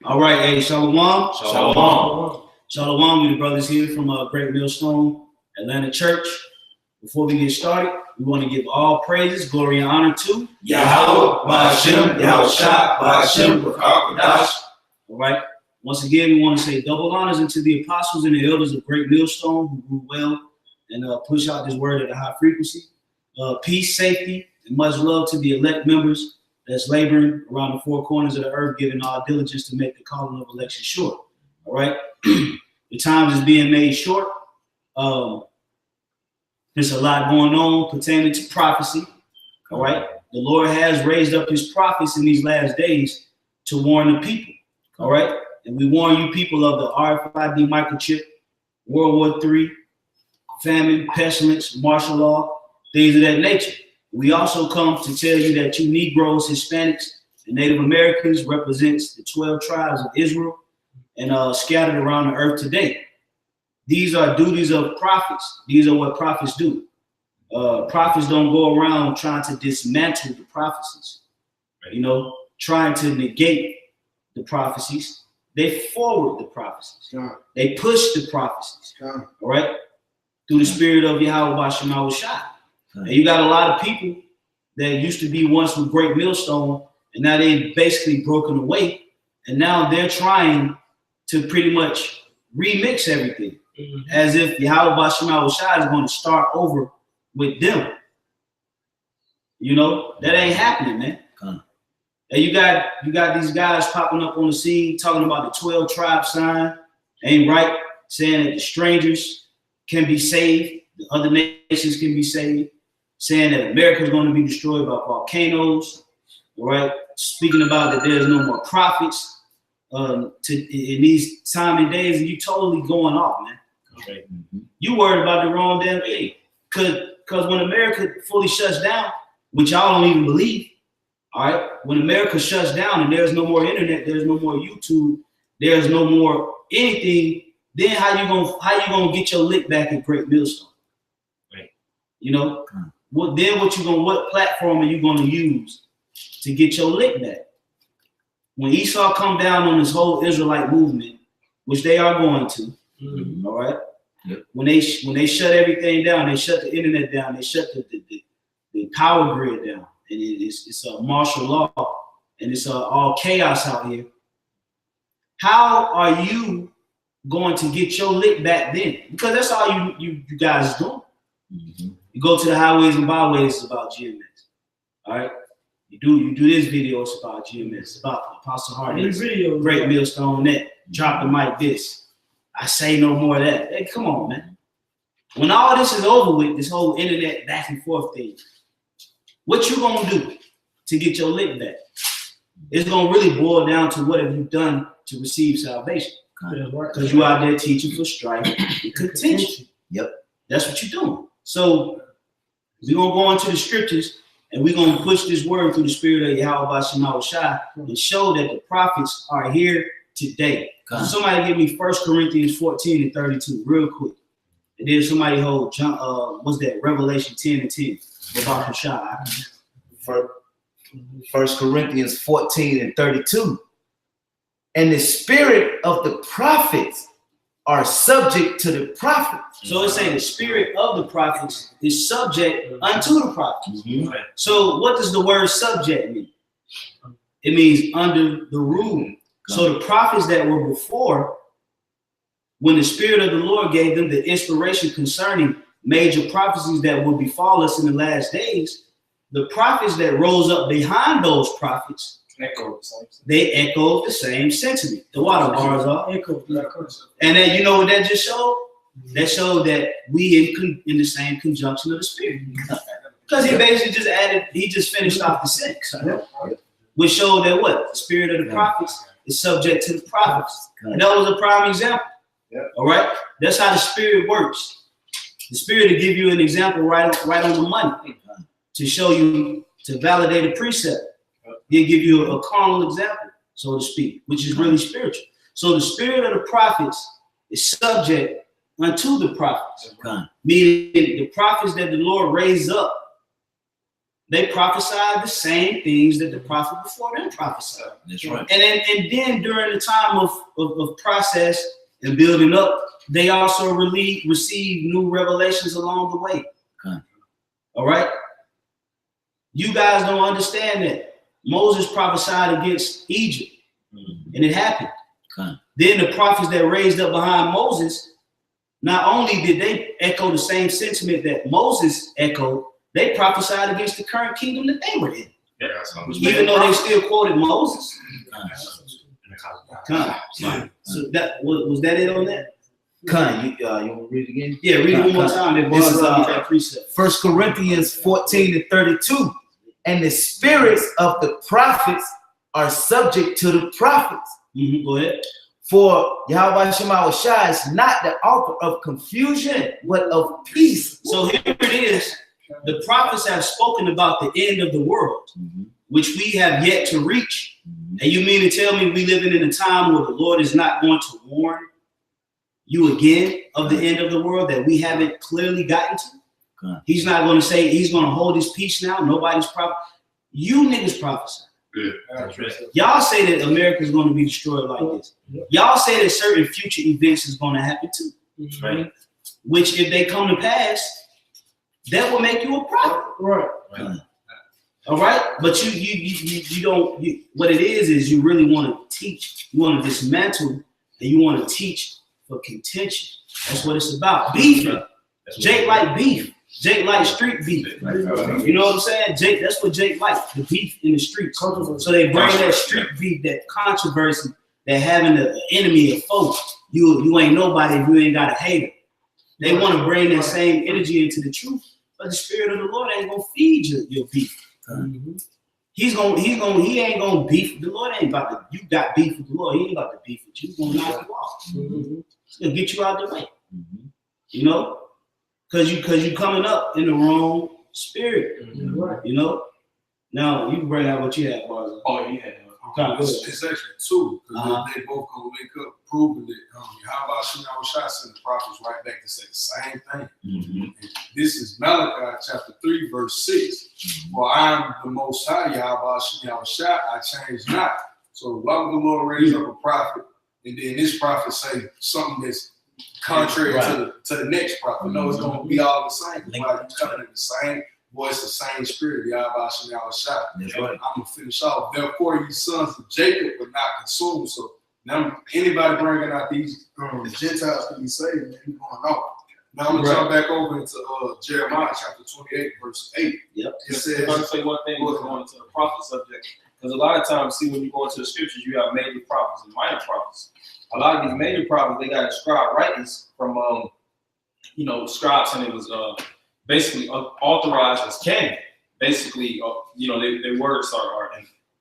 All right, hey, Shalom. Shalom. Shalom, we the brothers here from Great Millstone, Atlanta Church. Before we get started, we want to give all praises, glory, and honor to Yahweh, Ba'ashem, Yahushua, Ba'ashem, B'Kadash. All right. Once again, we want to say double honors unto the apostles and the elders of Great Millstone who grew well and push out this word at a high frequency. Peace, safety, and much love to the elect members that's laboring around the four corners of the earth, giving all diligence to make the calling of election sure. All right. The times is being made short. There's a lot going on pertaining to prophecy. All right. The Lord has raised up his prophets in these last days to warn the people. All right. And we warn you people of the RFID microchip, World War III, famine, pestilence, martial law, things of that nature. We also come to tell you that you Negroes, Hispanics, and Native Americans represents the 12 tribes of Israel and scattered around the earth today. These are duties of prophets. These are what prophets do. Prophets don't go around trying to dismantle the prophecies, trying to negate the prophecies. They forward the prophecies. They push the prophecies, all right, through the spirit of Yahweh Ba'ashem Yahushua. And you got a lot of people that used to be once with Great Millstone, and now they've basically broken away, and now they're trying to pretty much remix everything. As if Yahweh Ba'ashem Yahushua is going to start over with them. That ain't happening, man. And you got these guys popping up on the scene talking about the 12 tribe sign, ain't right, saying that the strangers can be saved, the other nations can be saved, saying that America is going to be destroyed by volcanoes, all right? Speaking about that there's no more prophets in these time and days, and you totally going off, man. Okay. You worried about the wrong damn thing. Because when America fully shuts down, which y'all don't even believe, all right, when America shuts down and there's no more internet, there's no more YouTube, there's no more anything, then how you gonna get your lick back at Great Millstone? Right. What platform are you gonna use to get your lick back? When Esau come down on this whole Israelite movement, which they are going to, all right. Yep. When they shut everything down, they shut the internet down, they shut the power grid down, and it's a martial law, and it's all chaos out here. How are you going to get your lick back then? Because that's all you guys do. You go to the highways and byways, it's about GMS. All right. You do this video, it's about GMS, it's about Apostle Hardy, Great Millstone Net, drop the mic this. I say no more of that. Hey, come on, man. When all this is over with, this whole internet back and forth thing, what you gonna do to get your lick back? It's gonna really boil down to what have you done to receive salvation. Because you out there teaching for strife and contention. Yep. That's what you're doing. So we're gonna go into the scriptures and we're gonna push this word through the spirit of Yahweh Ba'ashem Yahushua and show that the prophets are here today. Somebody give me 1 Corinthians 14 and 32 real quick. And then somebody hold what's that? Revelation 10 and 10 about Yahushua. 1 Corinthians 14 and 32. And the spirit of the prophets are subject to the prophets. So it's saying the spirit of the prophets is subject unto the prophets. So what does the word subject mean? It means under the rule. So the prophets that were before, when the spirit of the Lord gave them the inspiration concerning major prophecies that will befall us in the last days, the prophets that rose up behind those prophets, they echoed the same sentiment. The water bars are. And then you know what that just showed? That showed that we in the same conjunction of the spirit. Because he basically just finished off the sentence. Which showed that what? The spirit of the prophets is subject to the prophets. And that was a prime example. All right? That's how the spirit works. The spirit will give you an example right on the money to show you, to validate a precept. He'll give you a carnal example, so to speak, which is really spiritual. So the spirit of the prophets is subject unto the prophets, meaning the prophets that the Lord raised up they prophesied the same things that the prophet before them prophesied. That's right. And then during the time of process and building up, they also received new revelations along the way. Okay. All right? You guys don't understand that. Moses prophesied against Egypt, and it happened. Okay. Then the prophets that raised up behind Moses, not only did they echo the same sentiment that Moses echoed, they prophesied against the current kingdom that they were in. Yeah, Even though they still quoted Moses. So that was that it on that? Con, you want to read it again? Yeah, read it one more time. This is that precept. 1 Corinthians 14:32. And the spirits of the prophets are subject to the prophets. Go ahead. For Yahweh Shema Shai is not the author of confusion, but of peace. So here it is. The prophets have spoken about the end of the world, which we have yet to reach. And you mean to tell me we living in a time where the Lord is not going to warn you again of the end of the world that we haven't clearly gotten to? He's not going to say he's going to hold his peace now. Nobody's prophet. You niggas prophesy. Y'all say that America is going to be destroyed like this. Y'all say that certain future events is going to happen too. Right? Which, if they come to pass, that will make you a prophet. Right. All right. But you don't. What it is you really want to teach. You want to dismantle, and you want to teach for contention. That's what it's about. Beef. Jake like beef. Jake like street beef. You know what I'm saying? Jake, that's what Jake likes, the beef in the streets. So they bring that street beef, that controversy, that having an enemy, a foe. You ain't nobody if you ain't got a hater. They want to bring that same energy into the truth, but the spirit of the Lord ain't gonna feed your beef. He ain't gonna beef. The Lord ain't about to. You got beef with the Lord. He ain't about to beef with you. He's gonna knock you off. He's gonna get you out the way. You know. Cause you coming up in the wrong spirit, you know. Now you can bring out what you had, Barza. Oh yeah, it's actually two. Because they both gonna wake up, proving that how about Shai sent the prophets right back to say the same thing. This is Malachi chapter 3, verse 6. For I am the Most High, Yahweh Shai, I change not. So why would the Lord raise up a prophet, and then this prophet say something that's contrary to the next prophet? No, it's going to be all the same. You coming in the same voice, the same spirit. Yahweh Shai. I'm going to finish off. Therefore, you sons of Jacob were not consumed. So now anybody bringing out these the Gentiles to be saved, man, he's going off. Now I'm going to jump back over into Jeremiah chapter 28, verse 8. It says, I'm going to say one thing going into the prophet subject. Because a lot of times, see, when you go into the scriptures, you have major prophets and minor prophets. A lot of these major prophets, they got inscribed writings from, scribes, and it was basically authorized as canon. Basically, their words are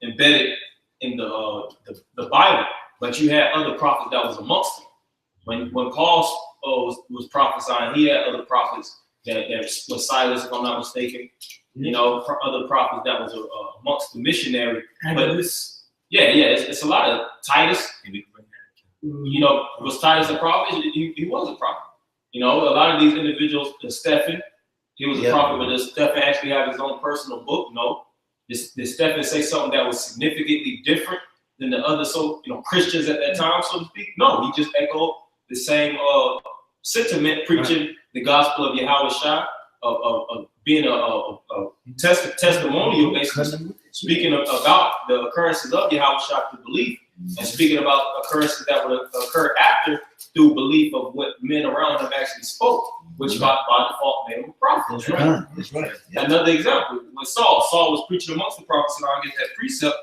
embedded in the Bible. But you had other prophets that was amongst them. When Paul was prophesying, he had other prophets that was Silas, if I'm not mistaken. Other prophets that was amongst the missionary. But it's a lot of Titus. Was Titus a prophet? He was a prophet. A lot of these individuals, Stephen, he was a prophet, but does Stephen actually have his own personal book? No. Did Stephen say something that was significantly different than the other Christians at that time, so to speak? No, he just echoed the same sentiment, preaching the gospel of Yahweh Shai, of being a testimonial, basically speaking about the occurrences of Yahweh Shai through belief, and speaking about occurrences that would occur after through belief of what men around him actually spoke, which by default made him a prophet. That's right. Another example, when Saul was preaching amongst the prophets, and I'll get that precept,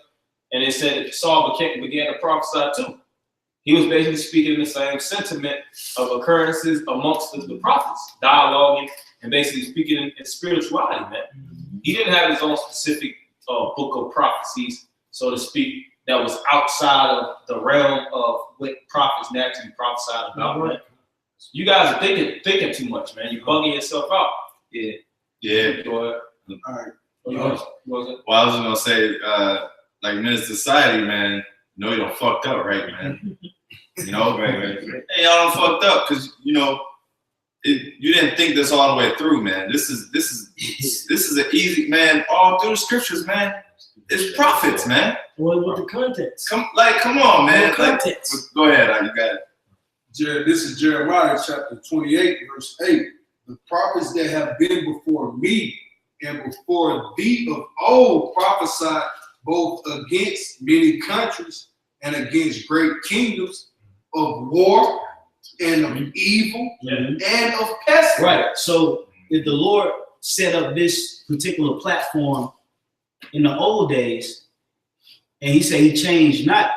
and it said that Saul began to prophesy too. He was basically speaking the same sentiment of occurrences amongst the prophets, dialoguing and basically speaking in spirituality, man. He didn't have his own specific book of prophecies, so to speak, that was outside of the realm of what prophets naturally prophesied about, man. You guys are thinking too much, man. You're bugging yourself out. Yeah. Go ahead. All right. Well, I was just gonna say, like Minister Society, man, you don't fucked up, right, man? Hey, y'all done fucked up, because you didn't think this all the way through, man. This is an easy, man. All through the scriptures, man. It's prophets, man. Well, with the context. Come on, man. No context. Go ahead, you got it. This is Jeremiah chapter 28, verse 8. The prophets that have been before me and before thee of old prophesied both against many countries and against great kingdoms, of war and of evil and of pestilence. Right. So if the Lord set up this particular platform in the old days, and he said he changed not,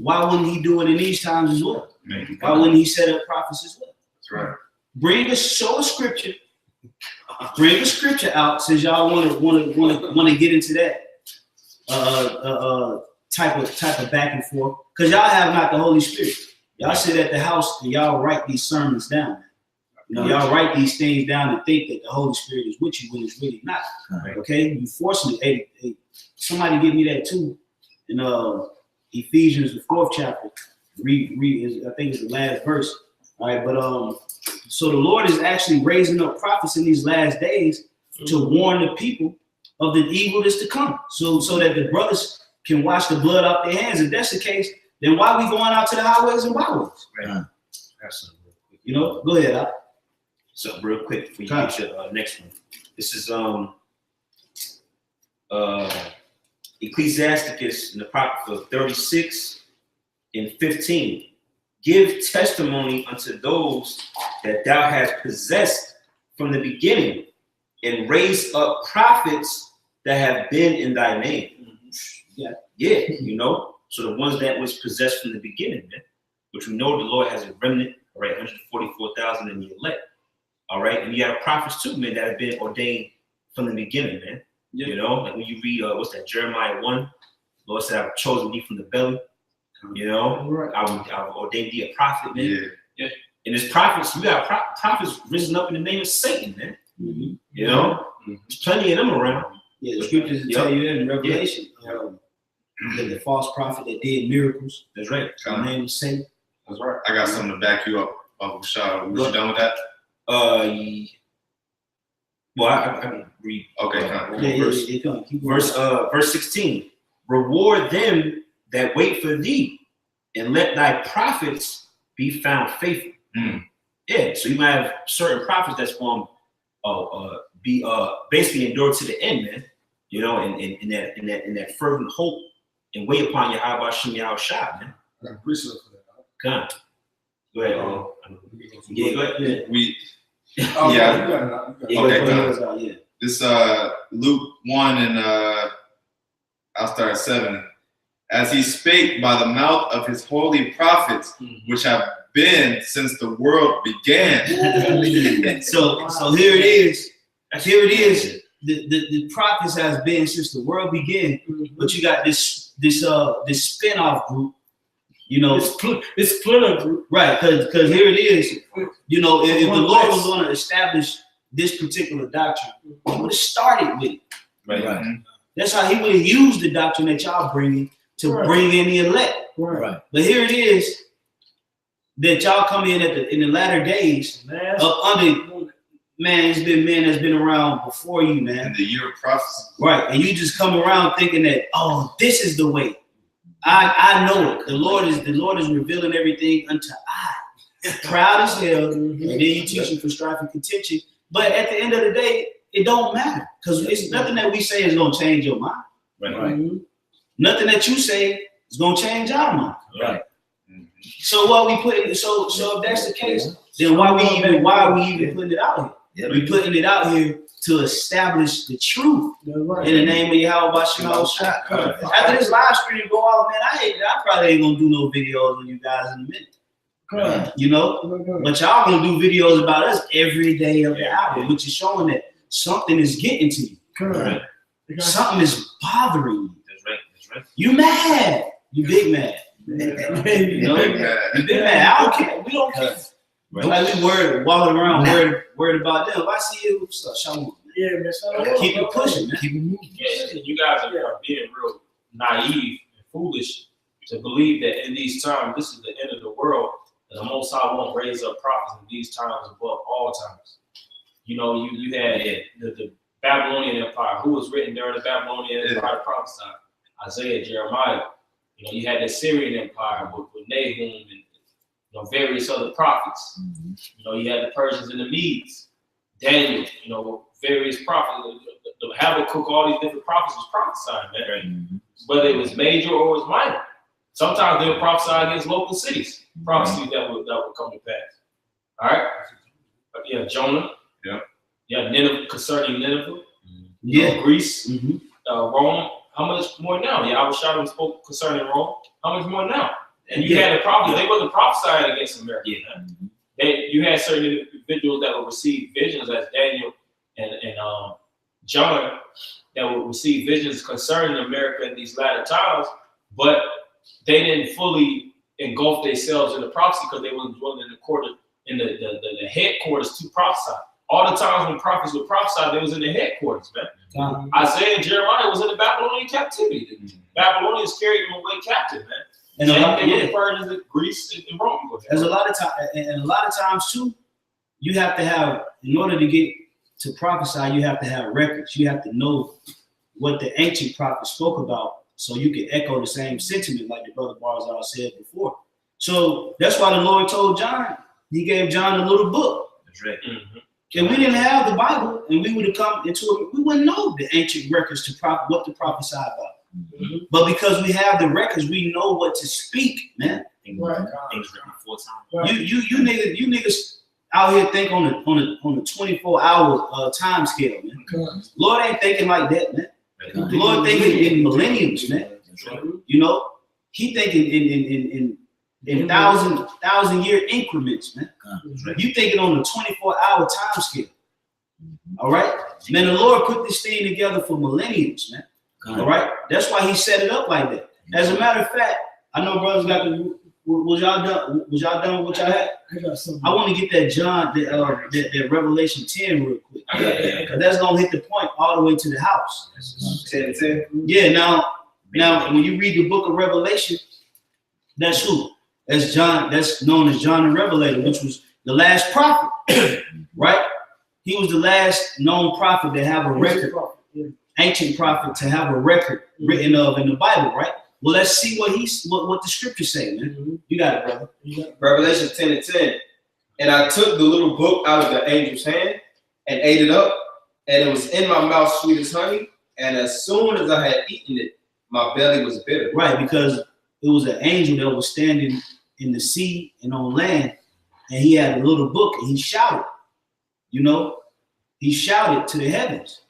why wouldn't he do it in these times as well? Why wouldn't he set up prophets as well? That's right. Show a scripture. Bring a scripture out, since y'all want to get into that type of back and forth, because y'all have not the Holy Spirit. Y'all sit at the house and y'all write these sermons down. You know, y'all write these things down and think that the Holy Spirit is with you when it's really not. Okay, you forcing it. Hey, somebody give me that too. In Ephesians, the 4th chapter. Read. I think it's the last verse. All right, but so the Lord is actually raising up prophets in these last days to warn the people of the evil that's to come, so that the brothers can wash the blood off their hands. If that's the case, then why are we going out to the highways and byways? Right. That's something real quick. You know, go ahead. Al. So real quick before you get your next one. This is Ecclesiasticus in the Proverbs 36 and 15. Give testimony unto those that thou hast possessed from the beginning, and raise up prophets that have been in thy name. Yeah, you know. So the ones that was possessed from the beginning, man, which we know the Lord has a remnant, all right, 144,000 in the elect, all right, and you have prophets too, man, that have been ordained from the beginning, man. Yeah. You know, like when you read what's that, Jeremiah 1, the Lord said, I've chosen thee from the belly. You know, right. I've ordained thee a prophet, man. Yeah. And there's prophets, we got prophets risen up in the name of Satan, man. Mm-hmm. You know, there's plenty of them around. Yeah, the scriptures tell you in Revelation, the false prophet that did miracles. That's right. The name of Satan. That's right. I got something to back you up, Uncle Shaw. We done with that? Well, I can read. Okay, verse 16. Reward them that wait for thee, and let thy prophets be found faithful. Yeah, so you might have certain prophets that's going to be basically endured to the end, man. You know, in that fervent hope and wait upon Yahweh Shem Yahushua, man. I appreciate that. Come. Go ahead. Go ahead. Okay. This Luke 1 and I'll start at 7. As he spake by the mouth of his holy prophets, which have been since the world began. So here it is. Here it is. The prophets has been since the world began, but you got this spin-off group. You know, it's splinter group, right? Because here it is. You know, if the Lord was going to establish this particular doctrine, he would have started with it. Right. That's how he would have used the doctrine that y'all bringing to bring in the elect. Right. But here it is that y'all come in in the latter days under. Man, it's been men that's been around before you, man. In the year of prophecy. Right. And you just come around thinking that, oh, this is the way. I know it. The Lord is revealing everything unto I. Proud as hell. And then you teaching for strife and contention. But at the end of the day, it don't matter. Because it's nothing that we say is gonna change your mind. Right. Nothing that you say is gonna change our mind. Right. So what we put in, so if that's the case, then why are we even putting it out here? Yeah, we're putting it out here to establish the truth in the name of Yahweh Shem Yahushua. After this live stream go off, man, I probably ain't gonna do no videos on you guys in a minute. You know, but y'all gonna do videos about us every day of the hour, which is showing that something is getting to you. Correct. Something is bothering you. That's right. You mad? You big mad? You know, you big mad. I don't care. We don't care. Right. Like we walking around worried about them. If I see you, show me. Yeah, man. Keep it pushing, man. Keep it moving. Yeah, you guys are being real naive and foolish to believe that in these times, this is the end of the world, and the Most High won't raise up prophets in these times above all all times. You know, you had the Babylonian Empire, who was written during the Babylonian Empire prophesied. Isaiah, Jeremiah. You know, you had the Syrian Empire with Nahum and various other prophets. You know, you had the Persians and the Medes, Daniel, you know, various prophets, the Habakkuk, all these different prophets was prophesying, man. Whether it was major or it was minor. Sometimes they would prophesy against local cities, prophecies that would come to pass. All right? Yeah, Jonah. Yeah, Nineveh, concerning Nineveh. Greece, Rome. How much more now? Yeah, I was shouting and spoke concerning Rome. How much more now? And you had the prophets. They wasn't prophesying against America. You had certain individuals that would receive visions, as Daniel and John, that would receive visions concerning America in these latter times, but they didn't fully engulf themselves in the prophecy because they wasn't dwelling in the headquarters to prophesy. All the times when prophets would prophesy, they was in the headquarters, man. Isaiah and Jeremiah was in the Babylonian captivity. Babylonians carried them away captive, man. And they referred to Greece and Rome. There's a lot of time, and a lot of times too, you have to have, in order to get to prophesy, you have to have records. You have to know what the ancient prophets spoke about, so you can echo the same sentiment, like the brother Barzal said before. So that's why the Lord told John. He gave John a little book. That's right. If we didn't have the Bible, and we would have come into it, we wouldn't know the ancient records what to prophesy about. But because we have the records, we know what to speak, man. Things written 4 times. You niggas out here think on a 24-hour time scale, man. Lord ain't thinking like that, man. The Lord thinking in millenniums, man. You know, he thinking in thousand year increments, man. You thinking on a 24-hour time scale. All right, man. The Lord put this thing together for millenniums, man. All right, that's why he set it up like that. As a matter of fact, I know brothers got the. Was y'all done? Was y'all done with what y'all had? I want to get that John, that Revelation 10 real quick. Cause that's gonna hit the point all the way to the house. 10. Yeah. Now, when you read the book of Revelation, that's who? That's John. That's known as John the Revelator, which was the last prophet, right? He was the last known prophet to have a record, ancient prophet to have a record written of in the Bible, right? Well, let's see what the scriptures say, man. You got it, brother. Revelation 10:10. And I took the little book out of the angel's hand and ate it up, and it was in my mouth sweet as honey. And as soon as I had eaten it, my belly was bitter. Right, because it was an angel that was standing in the sea and on land, and he had a little book, and he shouted. You know, he shouted to the heavens.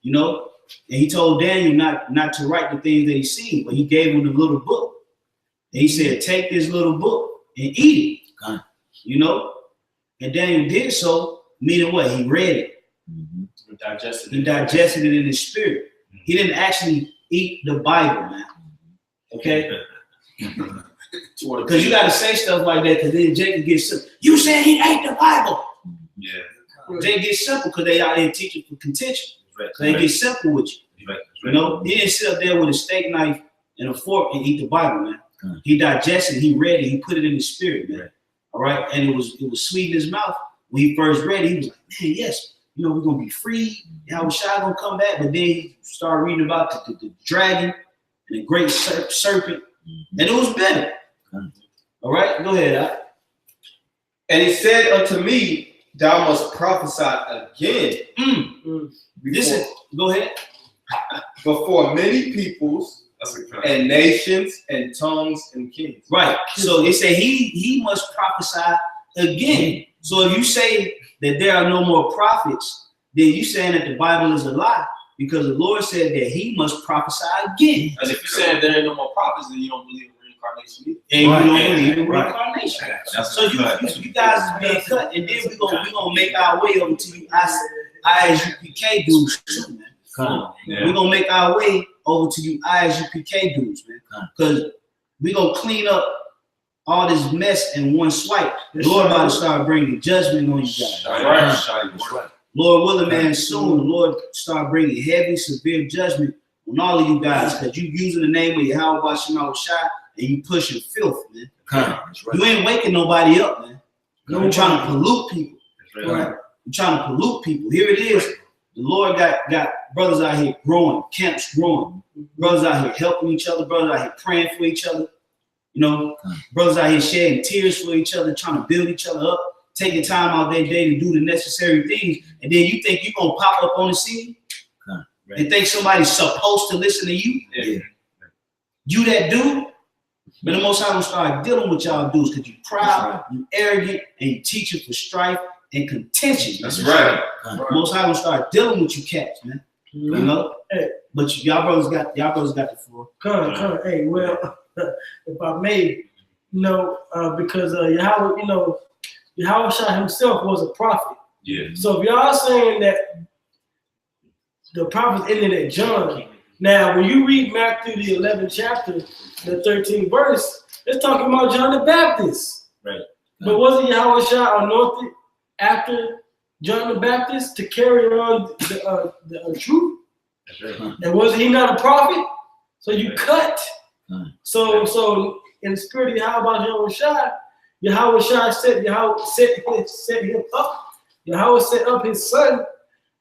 You know. And he told Daniel not to write the things that he seen, but he gave him the little book. And he said, take this little book and eat it. You know? And Daniel did so, meaning what? He read it. He digested it in his spirit. He didn't actually eat the Bible, man. Okay? Because you got to say stuff like that, because then Jacob gets simple. You said he ate the Bible. Yeah. They get simple because they out there teaching for contention. So they get simple with you. You know, he didn't sit up there with a steak knife and a fork and eat the Bible, man. He digested, he read it, he put it in his spirit, man. All right, and it was sweet in his mouth. When he first read it, he was like, man, yes, you know, we're gonna be free. How was Shai gonna come back? But then he started reading about the dragon and the great serpent, and it was better. All right, go ahead. And he said unto me, thou must prophesy again. Go ahead. Before many peoples and nations and tongues and kings. Right. So it said he must prophesy again. So if you say that there are no more prophets, then you saying that the Bible is a lie, because the Lord said that he must prophesy again. And if you're saying there ain't no more prophets, then you don't believe in reincarnation either. And you don't believe in reincarnation. So you guys is being cut, and then we're gonna make our way over to you ISUPK dudes too, man. We're gonna make our way over to you ISUPK dudes, man. Because we're gonna clean up all this mess in one swipe. The Lord about to start bringing judgment on you guys. Right. Lord willing, man, soon the Lord start bringing heavy, severe judgment on all of you guys, because you using the name of Yahweh Shema Shai and you pushing filth, man. You ain't waking nobody up, man. You trying to pollute people. You're trying to pollute people. Here it is. The Lord got brothers out here growing, camps growing, brothers out here helping each other, brothers out here praying for each other, you know, brothers out here shedding tears for each other, trying to build each other up, taking time out their day to do the necessary things, and then you think you're gonna pop up on the scene and think somebody's supposed to listen to you? Yeah. You that dude? But the Most High gonna start dealing with y'all dudes because you proud, you arrogant, and you teaching for strife and contention. That's right. Most High gonna start dealing with you cats, man. You know? Hey. But y'all brothers got the floor. Come. Hey, well, if I may, because Yahweh, Yahweh Shah himself was a prophet. Yeah. So if y'all saying that the prophets ended at John, now when you read Matthew the 11th chapter, the 13th verse, it's talking about John the Baptist. Right. But wasn't Yahweh Shah anointed after John the Baptist to carry on the truth? That's right. And was he not a prophet? So you cut. So in the spirit of Yahweh Shah set him up. Yahweh set up his son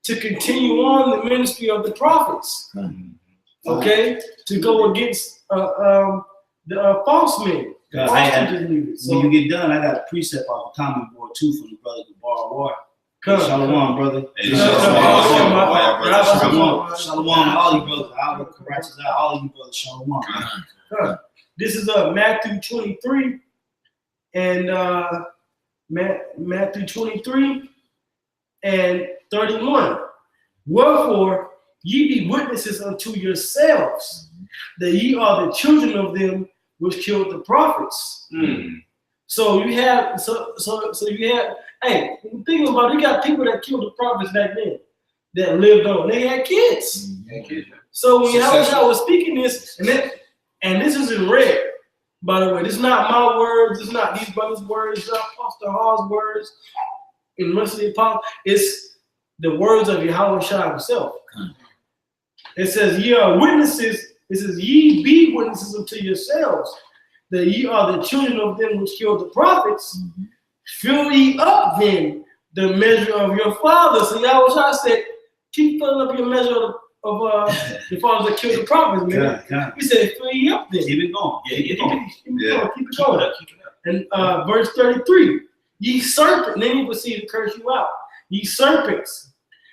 to continue on the ministry of the prophets. Okay, to go against the false men. When you get done, I got a precept off the comment board too from the brother Gabar War. Shalom, brother. Hey, Shalom, all you brothers. I'll correct all you brothers. Shalom. This is Matthew 23 and Matthew 23 and 31. Wherefore ye be witnesses unto yourselves that ye are the children of them which killed the prophets. So you have hey, think about it, you got people that killed the prophets back then that lived on. They had kids. So when Yahweh was speaking this, and this is in red, by the way, this is not my words, it's not these brothers' words, it's not Pastor Hall's words, in the rest of the apostle, it's the words of Yahweh Shah himself. It says, ye are witnesses, it says, ye be witnesses unto yourselves, that ye are the children of them which killed the prophets. Fill ye up then the measure of your father. So Yahweh Shah said, keep filling up your measure of the fathers that killed the prophets, man. He said, fill ye up then. Keep it going. Keep it going. And verse 33, ye serpent, then he proceeded to curse you out. Ye serpents,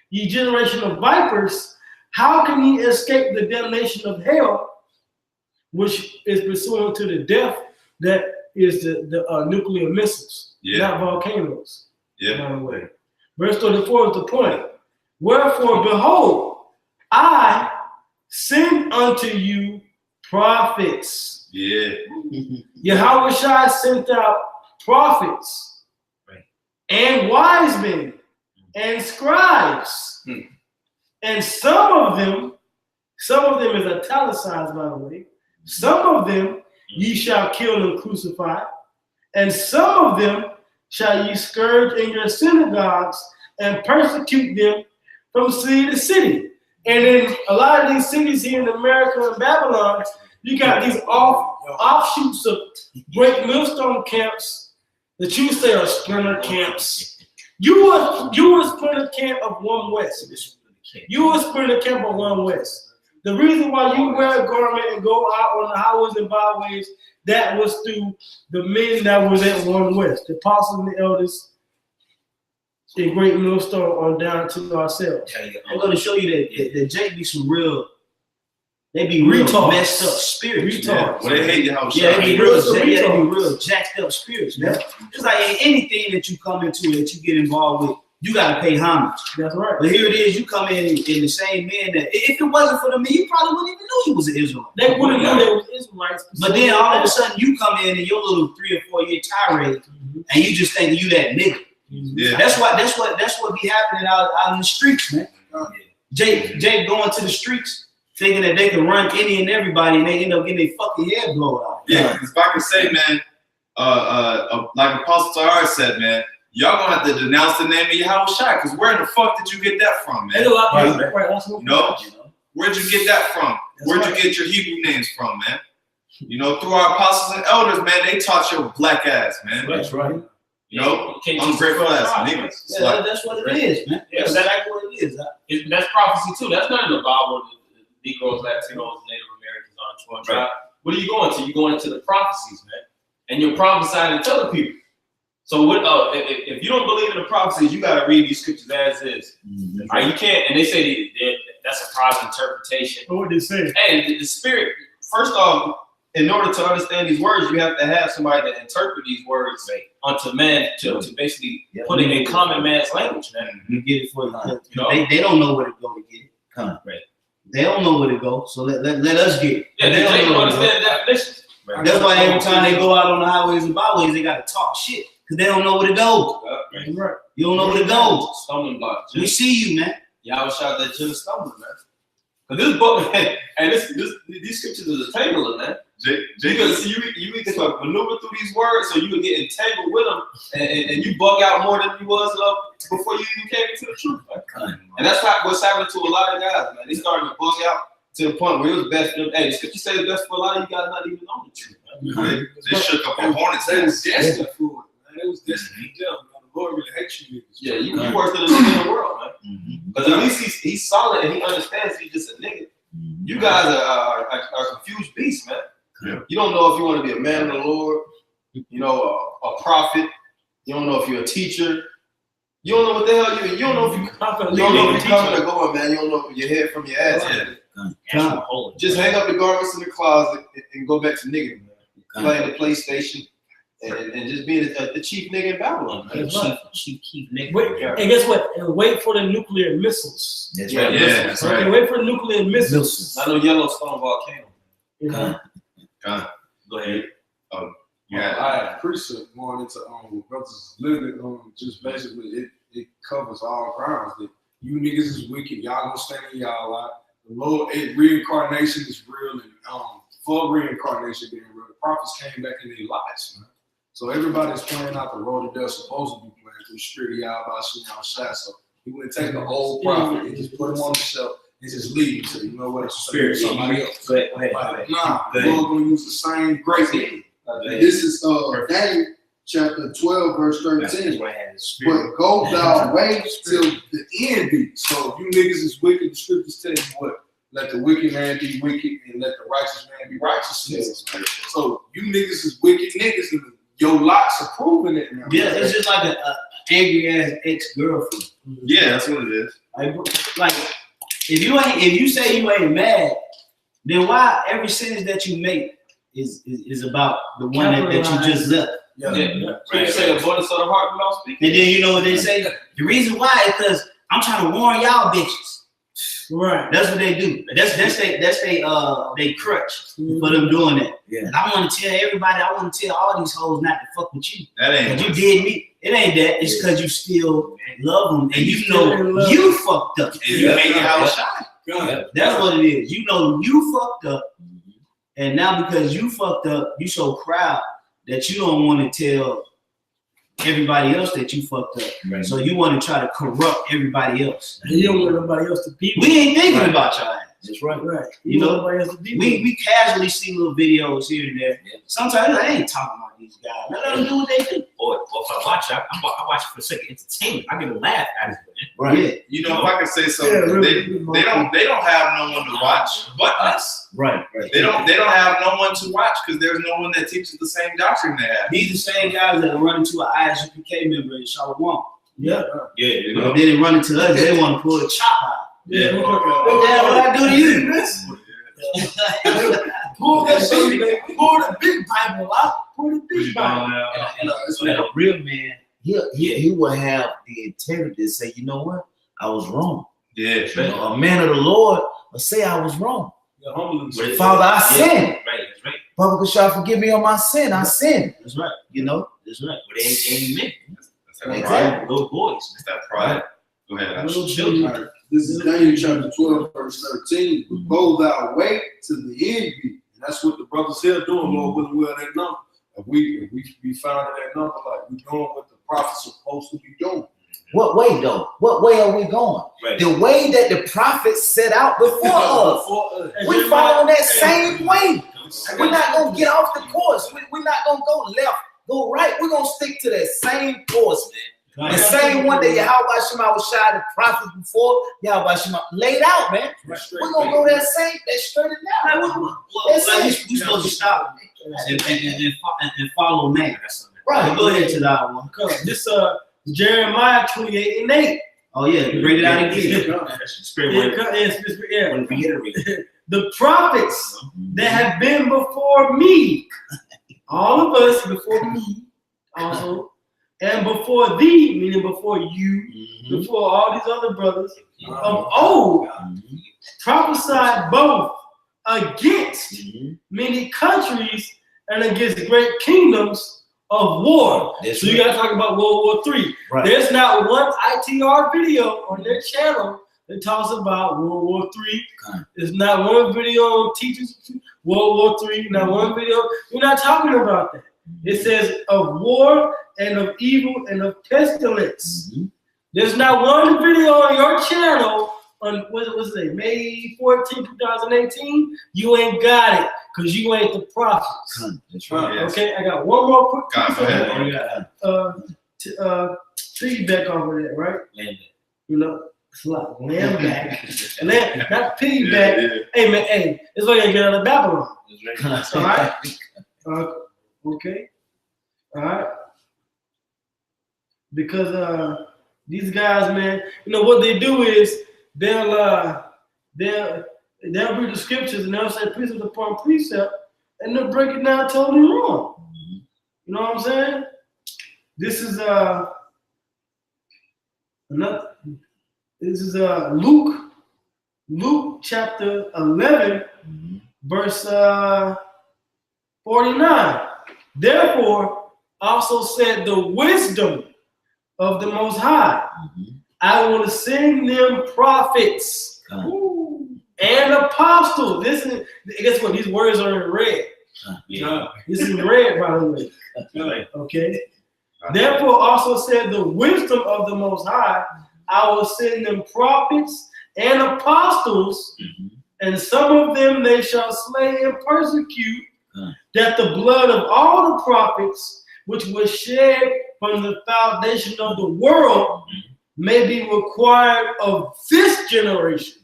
ye generation of vipers, how can ye escape the damnation of hell, which is pursuant to the death that is the nuclear missiles, not volcanoes. By the way. Verse 34 is the point. Wherefore, behold, I send unto you prophets. Yahweh Shah sent out prophets and wise men and scribes. And some of them is italicized, by the way. Some of them ye shall kill and crucify, and some of them shall ye scourge in your synagogues and persecute them from city to city. And in a lot of these cities here in America and Babylon, you got these offshoots of great millstone camps that you say are splinter camps. You were a splinter camp of One West. You were a splinter camp of One West. The reason why you wear a garment and go out on the highways and byways, that was through the men that was at One West, the apostles and the elders, a great millstone on down to ourselves. I'm going to show you that Jake be some real, they be real messed up spirits. Well, they hate you how they be real jacked up spirits, man. It's like anything that you come into that you get involved with, you got to pay homage. That's right. But here it is, you come in the same man that, if it wasn't for the man, you probably wouldn't even know he was an Israelite. They wouldn't know they was Israelites. But then all of a sudden, you come in your little 3 or 4 year tirade, and you just think you that nigga. That's what be happening out in the streets, man. Jake going to the streets thinking that they can run any and everybody, and they end up getting their fucking head blown out. Because if I can say, man, like Apostle Tahar said, man, y'all gonna have to denounce the name of Yahweh Shai, because where in the fuck did you get that from, man? Where'd you get that from? Where'd you get your Hebrew names from, man? Through our apostles and elders, man, they taught your black ass, man. That's right. Nope. Can't Ungrateful just ass cry. niggas. Yeah, that's what it is, man. Yeah, That's exactly what it is. That's prophecy too. That's not in the Bible. The Negroes, Latinos, Native Americans on tribe. What are you going to? You're going into the prophecies, man, and you're prophesying to other people. So what? If you don't believe in the prophecies, you got to read these scriptures as is. Right? You can't. And they say that's a private interpretation. What would they say? Hey, the spirit. First off, in order to understand these words, you have to have somebody that interpret these words unto man to basically put it in common man's language, man. You get it for you. You know? They don't know where to go to get it. Right. They don't know where to go, so let us get it. Yeah, they don't understand the definitions. Right. That's why every time they go out on the highways and byways, they gotta talk shit because they don't know where to go. Right. You don't know where to go. Stumbling blocks. We see you, man. Y'all shout that to the stumbling, man. But this book, and these scriptures is a table, man. Because you can maneuver through these words, so you can get entangled with them, and you bug out more than you was before you even came into the truth, man. And that's what's happening to a lot of guys, man. They starting to bug out to the point where it was best for them. Hey, the scripture says it's best for a lot of you guys not even on the truth, man. They shook up a hornet's They was nest. destined for it, man. They was destined for them. The Lord really hates you niggas. Yeah, you worse than a nigga in the world, man. Because at least he's solid and he understands he's just a nigga. You guys are confused beasts, man. Yeah. You don't know if you want to be a man of the Lord, you know, a prophet. You don't know if you're a teacher. You don't know what the hell you don't know if you don't know if you're coming or going, man. You don't know if your head from your ass. Yeah. Just hang up the garments in the closet and go back to nigga, man. Playing the PlayStation and just being a chief nigga in Babylon, man. Chief nigga. Wait, and guess what? And wait for the nuclear missiles. That's Yeah, right. Yeah, that's Okay, right. wait for the nuclear missiles. Not no Yellowstone volcano. Go ahead. Yeah. I had a precept going into what brothers living just basically it covers all grounds that you niggas is wicked, y'all gonna stand in y'all lot. The Lord, reincarnation is real, and for reincarnation being real, the prophets came back in their lives, man. So everybody's playing out the role that they're supposed to be playing through the spirit of Yahweh Shah. So he wouldn't take the old prophet and just put him on the shelf and just leave him to, you know what, it's Spirit. somebody else. Go ahead. Like, nah, Go we're ahead. going to use the same grace. This is Daniel chapter 12, verse 13. But go thou way till the end be. So if you niggas is wicked, the scriptures tell you what? Let the wicked man be wicked and let the righteous man be righteous. So you niggas is wicked niggas and your lots are proving it now. Yeah, it's just like a angry ass ex-girlfriend. Yeah, that's what it is. Like if you say you ain't mad, then why every sentence that you make is about the one that you just left. Yeah. You say a voice of the heart without speaking. And then you know what they say? The reason why is because I'm trying to warn y'all bitches. Right. That's what they do. That's they crutch for them doing that. Yeah. And I want to tell everybody, I want to tell all these hoes not to fuck with you. That ain't. Because you did me. It ain't that. It's because you still love them and you know you fucked up. And you made your house shine. That's what it is. You know you fucked up. And now because you fucked up, you so proud that you don't want to tell everybody else that you fucked up. Right. So you want to try to corrupt everybody else. You don't want nobody else to be with. We ain't thinking about your ass. That's right. Right. You know, nobody else to be with. We casually see little videos here and there. Yeah. Sometimes I ain't talking about these guys. Let them do what they do. Or if I watch it, I watch it for the sake of entertainment. I get a laugh out of it. Right. Yeah. You know, if I could say something, Yeah, really, they don't have no one to watch but us. Right. They don't have no one to watch because there's no one that teaches the same doctrine they have. These the same guys that run into an ISUPK member in Charlotte. Yeah. Yeah, you know. But then they run into us, they want to pull the chop out. Yeah. What the hell did I do to you? Pull that shit, man. Pull the big Bible out. Pull the big Bible. And a real man, he will have the integrity to say, you know what, I was wrong. Yeah. You know, a man of the Lord will say I was wrong. You're humble. Father, I sinned. Right, that's right. Father, could y'all forgive me on my sin? I sinned. That's right. You know? That's right. But they ain't men. That's that Exactly. pride. Little boys. That's that pride. Go ahead. Little All children. right. This is Daniel chapter 12, verse 13. But go thou way to the end be. And that's what the brothers here doing, Lord willing, well, that number. If we found that number, like we doing what the prophets are supposed to be doing. What way, though? What way are we going? Right. The way that the prophets set out before us. We following that same way. We're not going to get off the course. We're not going to go left, go right. We're gonna stick to that same course, man. The same one that Yahweh Shema was shy the prophets before Yahweh Shema laid out, man. We're gonna go that straight down. We supposed to stop and follow man. Right. Go ahead to that one. This Jeremiah 28:8. Oh yeah, read it out again. The prophets that have been before me, all of us before me, also, and before thee, meaning before you, before all these other brothers of old, prophesied both against many countries and against great kingdoms of war. That's so you got to talk about World War III. Right. There's not one ITR video on their channel that talks about World War III. There's not one video on teachers World War III. Not one video. We're not talking about that. It says of war and of evil and of pestilence. There's not one video on your channel on what's it, May 14, 2018. You ain't got it because you ain't the prophets. That's right. Okay, I got one more quick feedback over that, right? You know, it's like land back. Not piggyback. Hey man, hey, it's like I get out of Babylon. All right? Okay. All right. Because these guys, man, you know what they do is they'll read the scriptures and they'll say precept upon precept and they'll break it down totally wrong. You know what I'm saying? This is Luke chapter 11, verse 49. Therefore, also said the wisdom of the Most High, I will send them prophets and apostles. Guess what? These words are in red. This is red, by the way. Okay. Therefore, also said the wisdom of the Most High, I will send them prophets and apostles, and some of them they shall slay and persecute, that the blood of all the prophets which was shed from the foundation of the world may be required of this generation.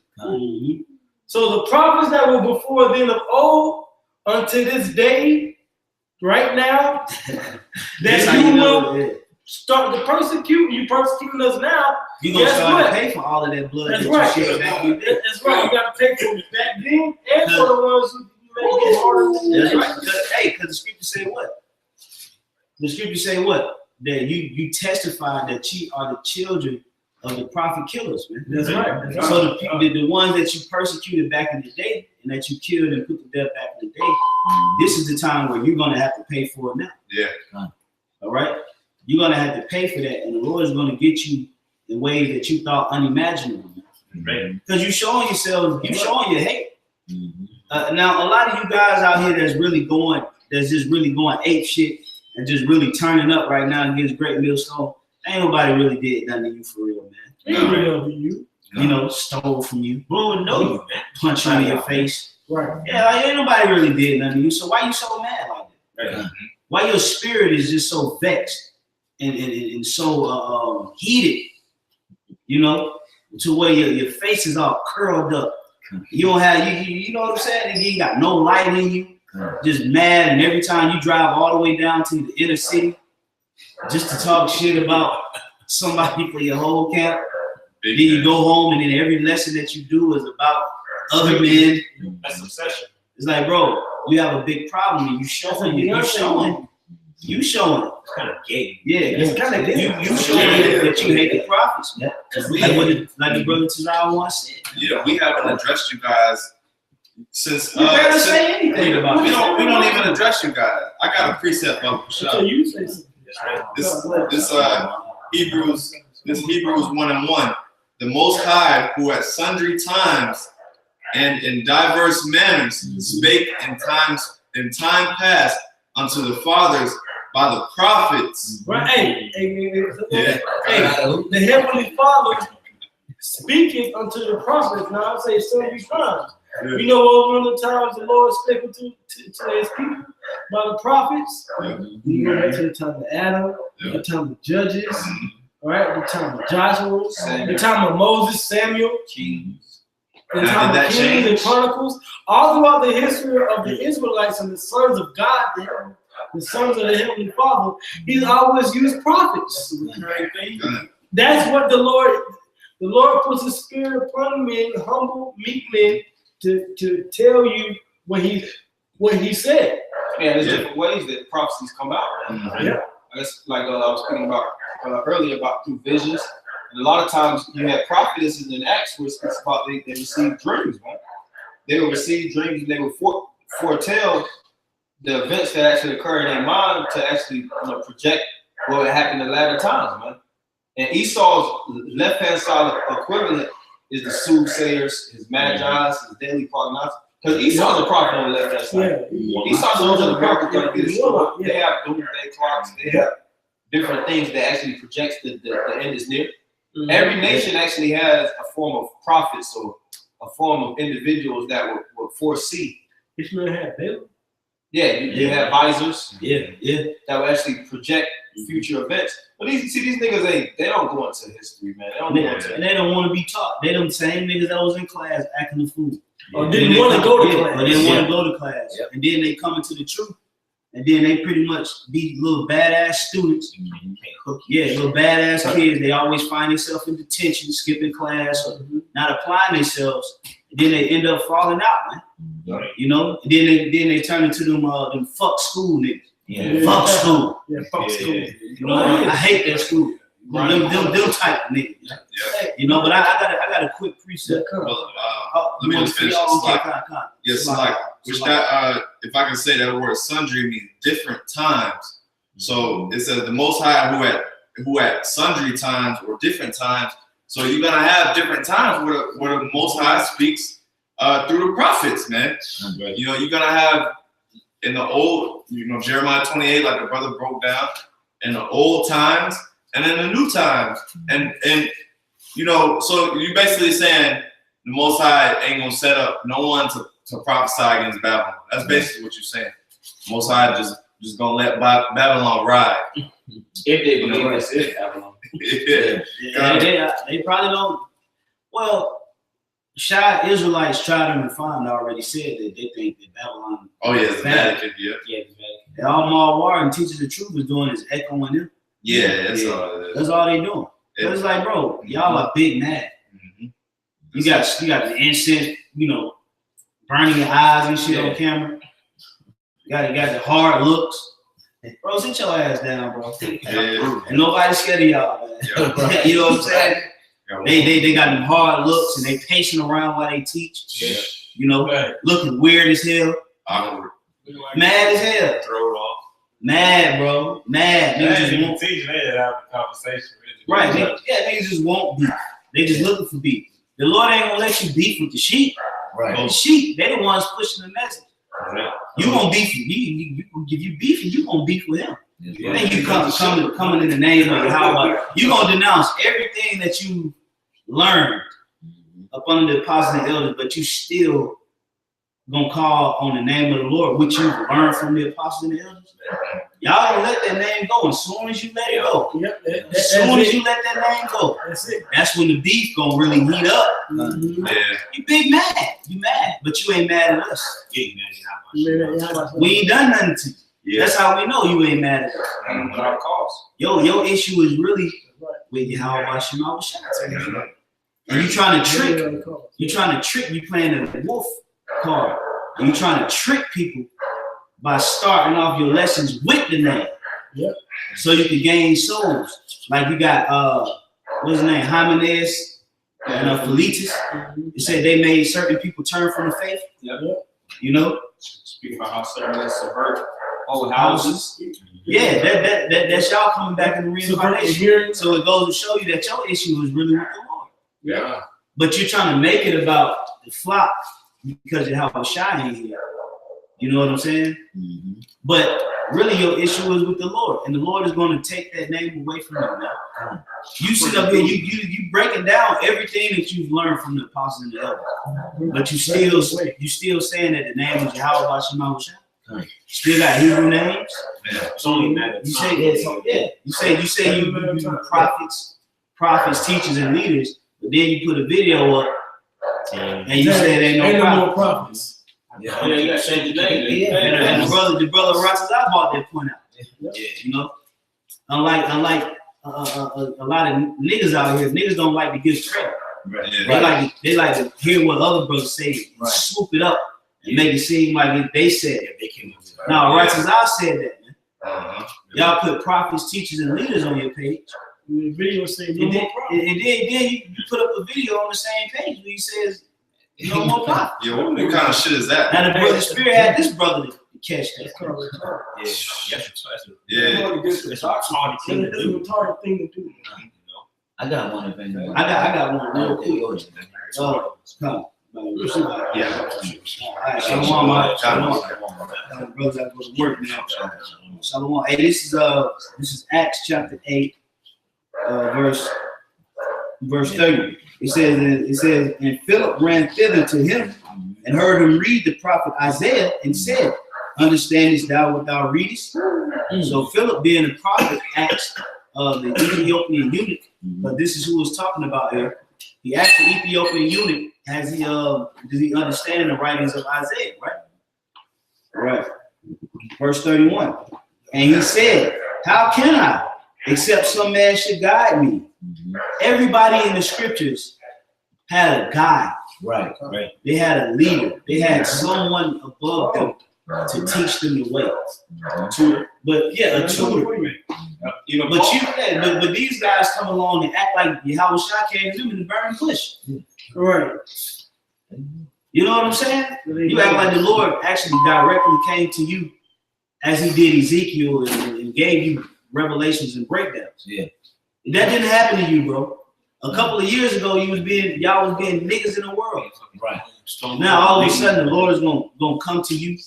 So the prophets that were before then of old unto this day, right now, that you will start to persecute, you persecuting us now. You're going to start to pay for all of that blood. That's right. That's right. You got to pay for it back then and for the ones who make it harder. That's right. Because the scripture say what? The scripture say what? That you testify that you are the children of the prophet killers, man. That's right. That's so the ones that you persecuted back in the day and that you killed and put to death back in the day, this is the time where you're going to have to pay for it now. Yeah. All right? You're going to have to pay for that, and the Lord is going to get you in ways that you thought unimaginable. Because you're showing yourself, you're showing your hate. Now, a lot of you guys out here that's just really going ape shit and just really turning up right now against Great Millstone, ain't nobody really did nothing to you for real, man. You know, stole from you. Bro, know you, man. Punch you in your face. Right. Yeah, like, ain't nobody really did nothing to you. So why you so mad like that? Why your spirit is just so vexed and so heated, you know, to where your face is all curled up. You don't have you know what I'm saying? You got no light in you. Just mad, and every time you drive all the way down to the inner city just to talk shit about somebody for your whole camp, then you go home and then every lesson that you do is about other men. That's obsession. It's like, bro, you have a big problem and you showing. It's kind of gay. Yeah, it's kind of gay. You showing that you hate the prophets, man. Like the brother Tazal once said. Yeah, we haven't addressed you guys since. You better say anything about we it. we don't even address you guys. I got a precept up for sure. You say something. This Hebrews 1:1. The Most High, who at sundry times and in diverse manners spake in time past unto the fathers by the prophets. Right. Hey, the Heavenly Father speaking unto the prophets. Now I say sundry times. You know what one of the times the Lord spoke to his people? by the prophets. Yeah. You go back to the time of Adam, the time of Judges, all right, the time of Joshua, the time of Moses, Samuel, Kings. the time of Kings and Chronicles. All throughout the history of the Israelites and the sons of God, the sons of the Heavenly Father, He's always used prophets. That's what the Lord puts His Spirit upon men, humble, meek men, to tell you what He said. Yeah, there's different ways that prophecies come out. Right? Yeah. That's like I was speaking about earlier about through visions. And a lot of times you have prophetesses in Acts where it's about they receive dreams, man. They will receive dreams and they will foretell the events that actually occur in their mind to actually project what will happen in the latter times, man. And Esau's left-hand side equivalent is the soothsayers, his magi's, his daily prognostics. Because Esau's a prophet on the left-hand side. Esau knows that the miracle going to be destroyed. They have doomsday clocks. They have different things that actually projects the end is near. Every nation actually has a form of prophets or a form of individuals that will foresee. Ishmael had Balaam. Yeah, you have visors. Yeah. That will actually project future events. But these niggas they don't go into history, man. They don't go into And they don't want to be taught. They them same niggas that was in class acting the fool. Or didn't want to go to class. Or they didn't want to go to class. And then they come into the truth. And then they pretty much be little badass students. Yeah, little badass kids. They always find themselves in detention, skipping class, or not applying themselves. And then they end up falling out, man. You know? And then they turn into them fuck school niggas. Fuck school. Fuck school. You know, I hate that school. Them type of niggas. You know, but I got a quick precept. Let me just finish. Yes, like which that if I can say that word sundry means different times. So it says the Most High who at sundry times or different times. So you're gonna have different times where the Most High speaks through the prophets, man. You know, you're gonna have in the old, Jeremiah 28, like the brother broke down, in the old times and in the new times. And so you're basically saying the Most High ain't gonna set up no one to prophesy against Babylon. That's basically what you're saying. Most High just gonna let Babylon ride. If they believe it's Babylon. They probably don't. Well, shy Israelites tried and refined already said that they think that Babylon. Oh yeah, the Vatican. Yeah, the Vatican. And all Marwar and Teachers the Truth is doing is echoing them. Yeah, that's all it is. That's all they doing. But it's like, bro, y'all are big mad. You got the incense, burning your eyes and shit on camera. You got the hard looks. Bro, sit your ass down, bro. And nobody's scared of y'all, man. You know what I'm saying? They got them hard looks and they pacing around while they teach. Looking weird as hell. Mad as hell. Throw it off. Mad, bro. Mad. Niggas just won't teach. They had a conversation. Right. Niggas just won't beef. They just looking for beef. The Lord ain't gonna let you beef with the sheep. Right. The sheep, they the ones pushing the message. Right. You gonna beef you give you beef and you gonna beef with him. Then you coming in the name of Yahweh. You gonna denounce everything that you learned up under the apostles and elders, but you still gonna call on the name of the Lord, which you learned from the apostles and the elders. Y'all don't let that name go. As soon as you let it go, as soon as you let that name go, that's when the beef gonna really heat up. You big mad. You mad, but you ain't mad at us. We ain't done nothing to you. That's how we know you ain't mad at us. Your issue is really with Yahweh Shema Shai. And you trying to trick, you playing a wolf card. And you trying to trick people by starting off your lessons with the name. So you can gain souls. Like you got what's his name? Jimenez and Felitis. It said they made certain people turn from the faith. Speaking about how certain subvert old houses. Yeah, that's y'all coming back in the reincarnation. So it goes to show you that your issue is really with the Lord. Yeah. But you're trying to make it about the flock because of how shy ain't here. You know what I'm saying? But really your issue is with the Lord. And the Lord is going to take that name away from you now. You sit up here, you breaking down everything that you've learned from the apostles and the elders. But you still saying that the name is Yahweh Shema Shai. Still got Hebrew names. Yeah, it's only a matter of You time. say you prophets, teachers, and leaders, but then you put a video up and you say there ain't no more prophets. Yeah, you gotta change your name. And the brother Ross I brought that point out. Yeah, you know, unlike a lot of niggas out here, niggas don't like to give credit. Right. Yeah. They like to hear what other brothers say, swoop it up, and make it seem like they said it. They came up with it. No, right as I said that, man. Y'all put prophets, teachers, and leaders on your page. The video say And then you put up a video on the same page where he says no more prophets. Yeah, what kind of shit is that? Now the brother Spirit had this brother to catch that. Yeah. It's a hard thing to do. retarded thing to do. I got one of them. I got one real quick. Come. Yeah. Alright, Shalom, man. Brothers gotta go to work now. Shalom. Hey, this is Acts chapter 8, verse 30. It says, and Philip ran thither to him and heard him read the prophet Isaiah and said, understandest thou what thou readest? So Philip, being a prophet, asked the Ethiopian eunuch, but this is who was talking about here. He asked the Ethiopian eunuch, does he understand the writings of Isaiah, right? Right. Verse 31. And he said, how can I, except some man should guide me? Everybody in the scriptures had a guide. Right. They had a leader. They had someone above them to teach them the way. A tutor. You know, but these guys come along and act like Yahweh Shah came to them in the burning bush. Right. You know what I'm saying? You act like the Lord actually directly came to you as he did Ezekiel and gave you revelations and breakdowns. Yeah. That didn't happen to you, bro. A couple of years ago, y'all was being niggas in the world. Right. Now all of a sudden the Lord is gonna come to you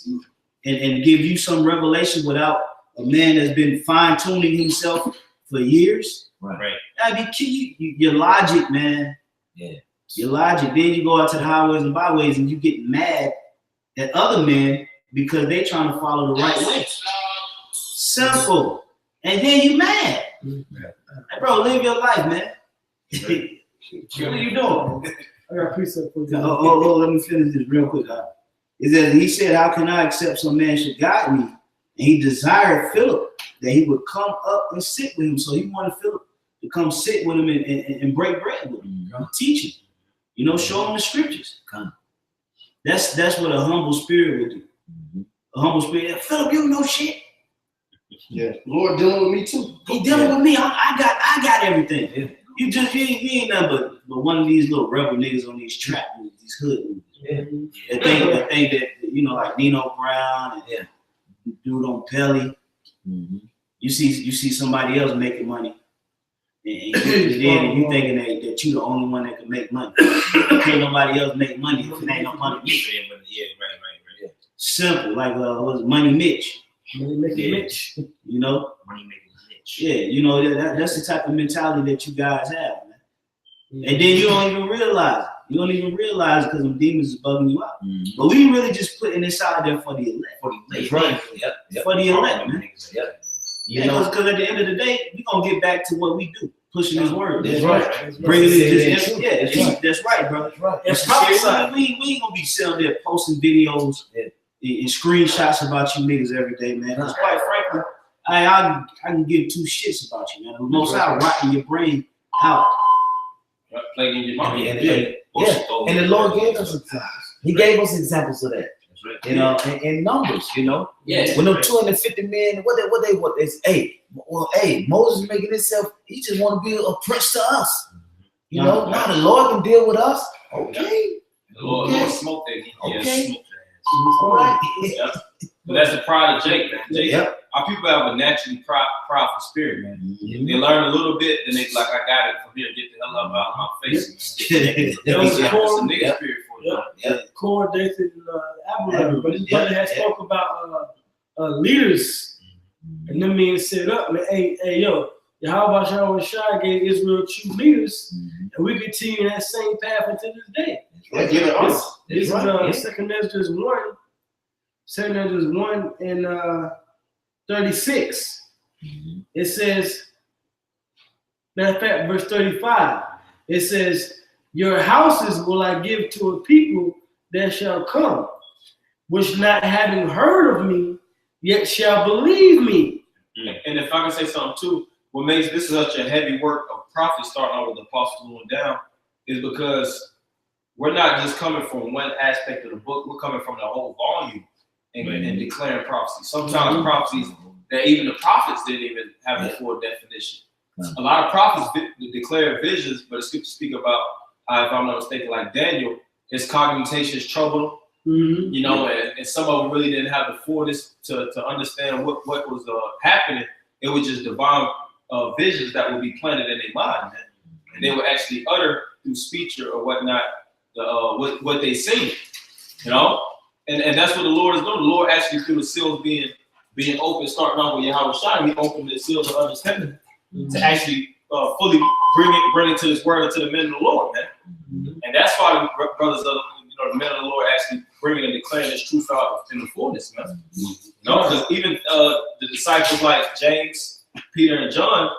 and give you some revelation without a man that's been fine-tuning himself for years. Right. That'd be key. Your logic, man. Yeah. Your logic. Then you go out to the highways and byways and you get mad at other men because they trying to follow the right way. Simple. And then you mad. Hey, bro, live your life, man. What are you doing? I got a precept for you. Let me finish this real quick. He said, how can I accept some man should guide me? And he desired Philip that he would come up and sit with him. So he wanted Philip to come sit with him and break bread with him, teach him, show him the scriptures. That's what a humble spirit would do. A humble spirit, Philip, you know shit. Yeah, Lord dealing with me too. He dealing with me. I got everything. Yeah. You ain't nothing but one of these little rebel niggas on these trap movies, these hood movies. Yeah. They think that like Nino Brown and dude on Pelly. You see somebody else making money, and you thinking that you the only one that can make money. Can't nobody else make money if it ain't no money. Yeah, right. Simple, like what's Money Mitch? Money making Mitch. Money making Mitch. Yeah, that's the type of mentality that you guys have, man. And then you don't even realize it. You don't even realize it because them demons is bugging you out. But we really just putting this out there for the elect. That's right. Yep. For the elect, man. Yep. Because at the end of the day, we're going to get back to what we do. Pushing his word. That's right. Bringing it. That's right, brother. That's right. It's prophesied. We ain't going to be sitting there posting videos and screenshots about you niggas every day, man. Because quite frankly, I can give two shits about you, man. The most out rotting your brain out. Plaguing your mom. And the Lord gave us examples. He gave us examples of that. In numbers, Yeah. When them 250 men, Moses making himself, he just want to be a prince to us. Now the Lord can deal with us. Okay. The Lord smoked that. Okay. All right. But that's the pride of Jake, man. Jake, our people have a naturally prideful spirit, man. They learn a little bit, then they like, I got it from here. Get the hell up out of my face. That's a nigga spirit for you. Core David Abraham, but his brother had spoke about leaders and them being set up. Man, hey, yo, Yahweh Shah gave Israel true leaders, and we continue that same path until this day. This is 2 Esdras 1. 2 Ezra 1 and 36. It says, matter of fact, verse 35, it says, your houses will I give to a people that shall come, which not having heard of me, yet shall believe me. And if I can say something too, what makes this such a heavy work of prophets starting out with the apostles going down is because we're not just coming from one aspect of the book, we're coming from the whole volume and declaring prophecy. Sometimes prophecies that even the prophets didn't even have a full definition. A lot of prophets declare visions, but the scriptures speak about, if I'm not mistaken, like Daniel, his cognition is troubled, you know, and some of them really didn't have the fullness to understand what was happening. It was just divine visions that would be planted in their mind, man. And they would actually utter through speech or whatnot what they say, you know. And that's what the Lord is doing. The Lord actually, through the seals being open, starting off with Yahweh Shai, He opened the seals of understanding to actually fully bring it to His word and to the men of the Lord, man. And that's why the brothers of the men of the Lord actually bringing and declaring this truth out in the fullness, man. No, because even the disciples like James, Peter, and John,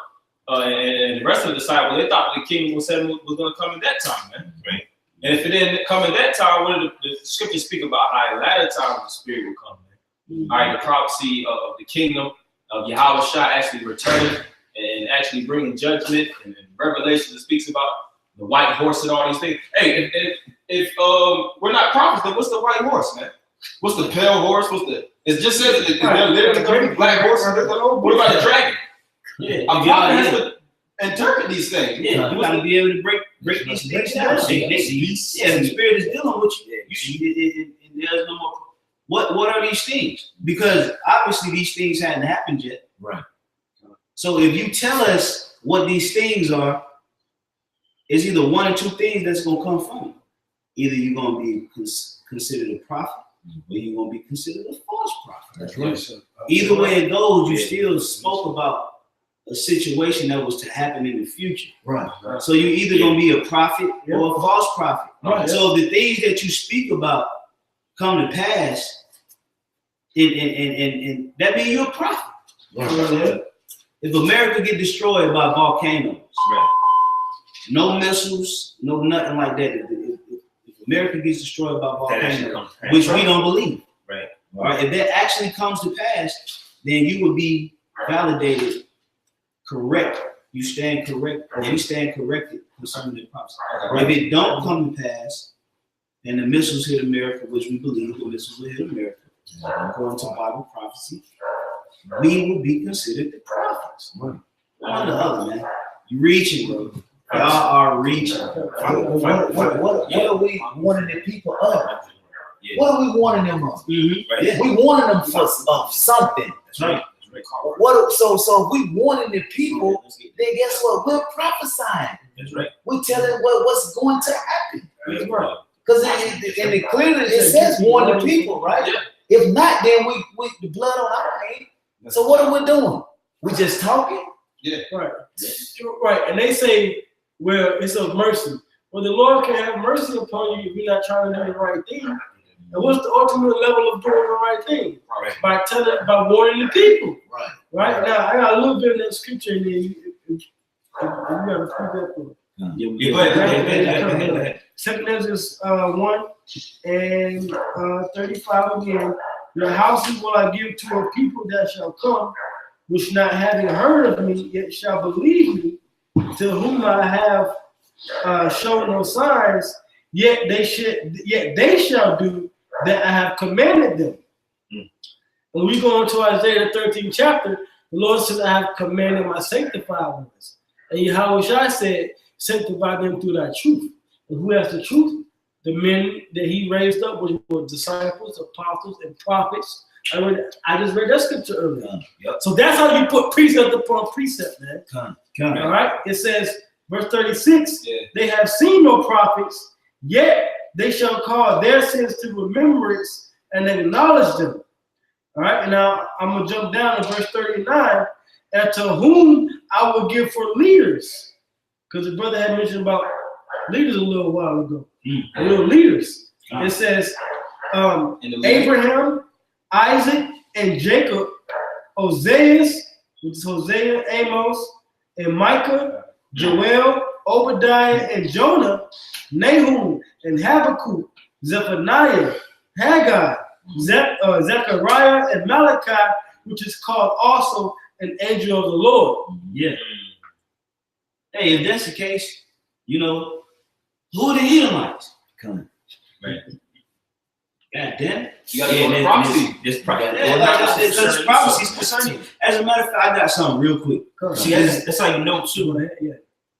and the rest of the disciples, they thought the kingdom was going to come in that time, man. Right? And if it didn't come in that time, what did the scriptures speak about how in latter times the Spirit will come, man? All right, the prophecy of the kingdom of Yahweh Shai actually returning and actually bringing judgment, and Revelation that speaks about the white horse and all these things. Hey, if we're not prophets, then what's the white horse, man? What's the pale horse? It just says that they're literally going to be black horses. What about the dragon? Yeah, a prophet has to interpret these things. Yeah, you got to be able to break these things down. The Spirit is dealing with you. You see, there's no more. What are these things? Because obviously these things hadn't happened yet. Right. So if you tell us what these things are, it's either one or two things that's going to come from it. Either you're going to be considered a prophet, or you're going to be considered a false prophet. That's right. Either way it goes, you still spoke about a situation that was to happen in the future. Right. So you're either going to be a prophet or a false prophet. Right. So the things that you speak about come to pass, and that means you're a prophet. Right. If America get destroyed by volcanoes, no missiles, no nothing like that. If America gets destroyed by volcanoes, which we don't believe, right? If that actually comes to pass, then you would be validated correct. You stand correct, or we stand corrected concerning the prophecy. If it don't come to pass, and the missiles hit America, which we believe the missiles will hit America, according to Bible prophecy, we will be considered the prophets. One or the other, man. You reaching, bro. Y'all are reaching. What are we warning the people of? What are we warning them of? Yeah. We warning them of something. That's right. So if we warning the people, then guess what? We're prophesying. That's right. We telling what's going to happen. That's right. Because in the clearly it says warn the people, right? Yeah. If not, then we the blood on our hand. So what are we doing? We just talking? Yeah. Right. Right. And they say, well, it's of mercy. Well, the Lord can have mercy upon you if you're not trying to do the right thing. And what's the ultimate level of doing the right thing? Right. By warning the people. Right. Right. Now, I got a little bit of that scripture in there. You got to speak that for me. 2 Ezra 1 and 35 again. Your houses will I give to a people that shall come, which not having heard of me, yet shall believe me, to whom I have shown no signs, yet they shall do that I have commanded them. When we go into Isaiah the 13th chapter, the Lord says, I have commanded my sanctified ones. And Yahweh Shai said, sanctify them through thy truth. And who has the truth? The men that he raised up, which were disciples, apostles, and prophets. I just read that scripture earlier. So that's how you put precept upon precept, man. All right? It says, verse 36, they have seen no prophets, yet they shall call their sins to remembrance and acknowledge them. All right? And now I'm going to jump down to verse 39. And to whom I will give for leaders. Because the brother had mentioned about leaders a little while ago. Little leaders. It says, Abraham, Isaac and Jacob, Oseas, which is Hosea, Amos, and Micah, Joel, Obadiah, and Jonah, Nahum, and Habakkuk, Zephaniah, Haggai, Zechariah, and Malachi, which is called also an angel of the Lord. Yeah. Hey, if that's the case, you know, who are the Edomites? Come. Right. God damn it. You gotta go to prophecy. This prophecy. Yeah, like I said, because prophecies concerning. As a matter of fact, I got something real quick. See, that's how you know too. Yeah.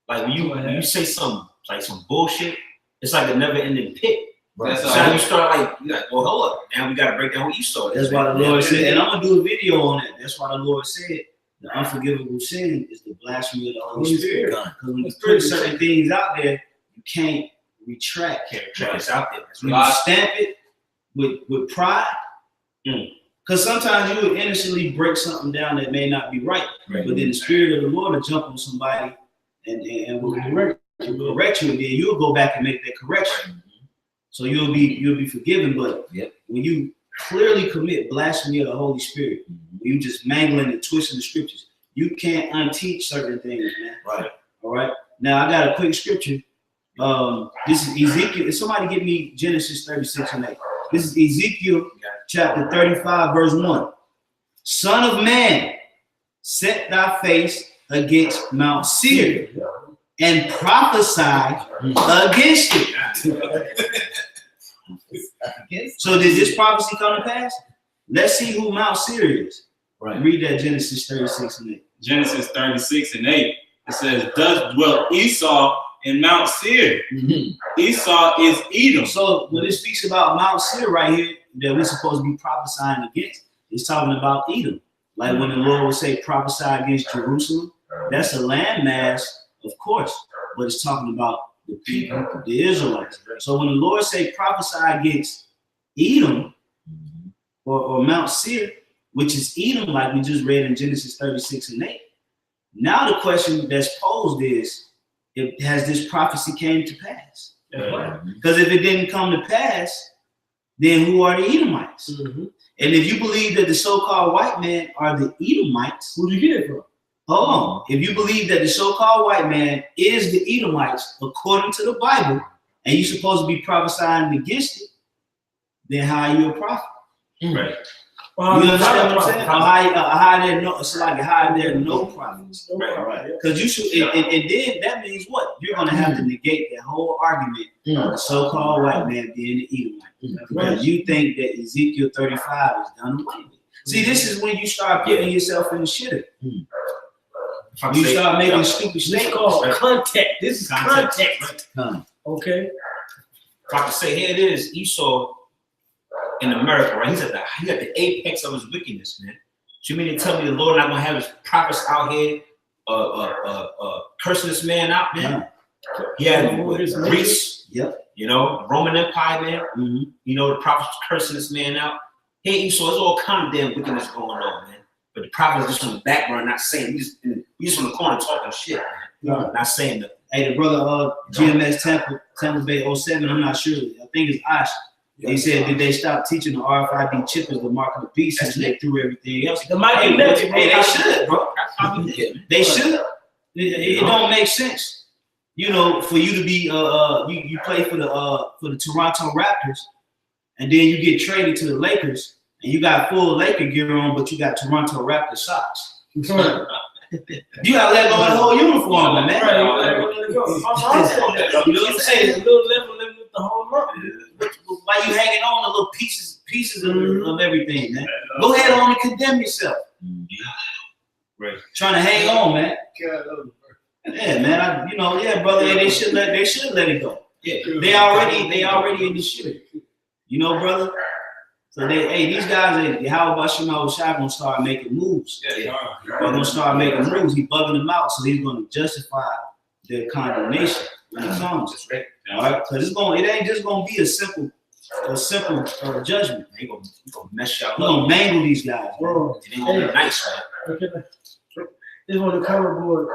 Like when you say something like some bullshit, it's like a never-ending pit. That's So how you start like, you're like, well, hold up. Now we gotta break down what you saw. That's why the Lord said, and I'm gonna do a video on that. That's why the Lord said the unforgivable sin is the blasphemy of the Holy Spirit. Because when you put certain things out there, you can't retract. It's out there. When you stamp it with pride, because sometimes you would innocently break something down that may not be right. But then the Spirit of the Lord will jump on somebody and will correct you, and then you'll go back and make that correction. So you'll be forgiven. But when you clearly commit blasphemy of the Holy Spirit, when you just mangling and twisting the scriptures, you can't unteach certain things, man. Right. All right. Now I got a quick scripture. This is Ezekiel. Somebody give me Genesis 36:8. This is Ezekiel chapter 35, verse 1. Son of man, set thy face against Mount Seir and prophesy against it. So did this prophecy come to pass? Let's see who Mount Seir is. Right. Read that Genesis 36:8. Genesis 36:8. It says, "Thus dwelt Esau in Mount Seir." Esau is Edom. So when it speaks about Mount Seir right here, that we're supposed to be prophesying against, it's talking about Edom. Like when the Lord would say prophesy against Jerusalem, that's a landmass, of course, but it's talking about the people, the Israelites. So when the Lord say prophesy against Edom or Mount Seir, which is Edom, like we just read in Genesis 36:8. Now the question that's posed is, has this prophecy came to pass? Because if it didn't come to pass, then who are the Edomites? And if you believe that the so-called white men are the Edomites, where do you get it from? Hold on. If you believe that the so-called white man is the Edomites according to the Bible, and you're supposed to be prophesying against it, then how are you a prophet? Right. You understand what I'm saying? How there are no prophets. Right. Because you should, and then that means what? You're going to have to negate that whole argument of the so-called white man being the Edomite. Because you think that Ezekiel 35 is done away with. See, this is when you start putting yourself in the shitter. You start making stupid statements. Called context. This is context. Okay. If I could say, here it is, Esau in America, right? He's at the apex of his wickedness, man. So you mean to tell me the Lord not gonna have his prophets out here cursing this man out, man? Yeah, Greece, you know, Roman Empire, man. You know, the prophets cursing this man out. Hey, Esau, there's all kind of damn wickedness going on, man. But the prophets just on the background, not saying, we just on the corner talking shit, man. Not saying nothing. Hey, the brother GMS Tampa Bay 07, I'm not sure. I think it's Ash. He said, did they stop teaching the RFID chip as the mark of the beast and they threw everything else? Hey, they should, bro. They should. It don't make sense, you know, for you to be you play for the Toronto Raptors, and then you get traded to the Lakers, and you got full Laker gear on, but you got Toronto Raptor socks. You gotta let go of the whole uniform, man. Right. You know what I'm saying? A little level with the whole month. Why you hanging on the little pieces of everything, man? Go ahead on and condemn yourself. Right. Trying to hang on, man. Yeah, man. Brother. They should let it go. Yeah, they already in the shit. You know, brother. So these guys, how about Shai gonna start making moves? They're gonna start making moves. He bugging them out, so he's gonna justify their condemnation. When it comes, right? All right, because it ain't just gonna be a simple judgment. He gonna mess y'all up. He gonna mangle these guys, bro. It ain't gonna be nice, man. Okay. This on the cover board.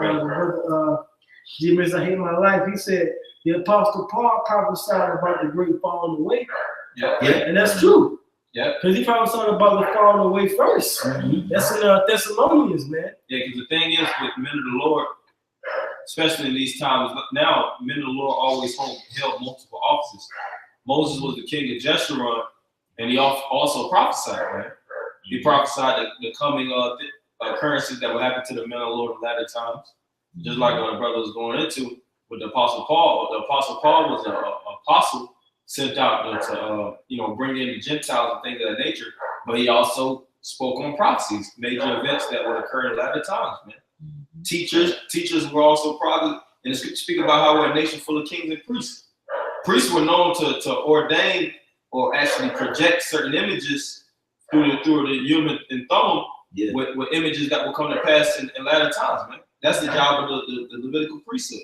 Gms I Hate My Life. He said the Apostle Paul prophesied about the great falling away. Yeah, and that's true. Yeah. Because he prophesied about the falling away first. That's in Thessalonians, man. Yeah, because the thing is with men of the Lord, especially in these times now, men of the Lord always held multiple offices. Moses was the king of Jeshurun, and he also prophesied, right? He prophesied the coming occurrences that will happen to the men of the Lord in latter times, just like our brother was going into with the Apostle Paul. The Apostle Paul was an apostle sent out to bring in the Gentiles and things of that nature, but he also spoke on prophecies, major events that would occur in latter times, man. Teachers were also probably, and the scripture speak about how we're a nation full of kings and priests. Priests were known to ordain or actually project certain images through the human and thumb with images that will come to pass in latter times, man. That's the job of the Levitical priesthood.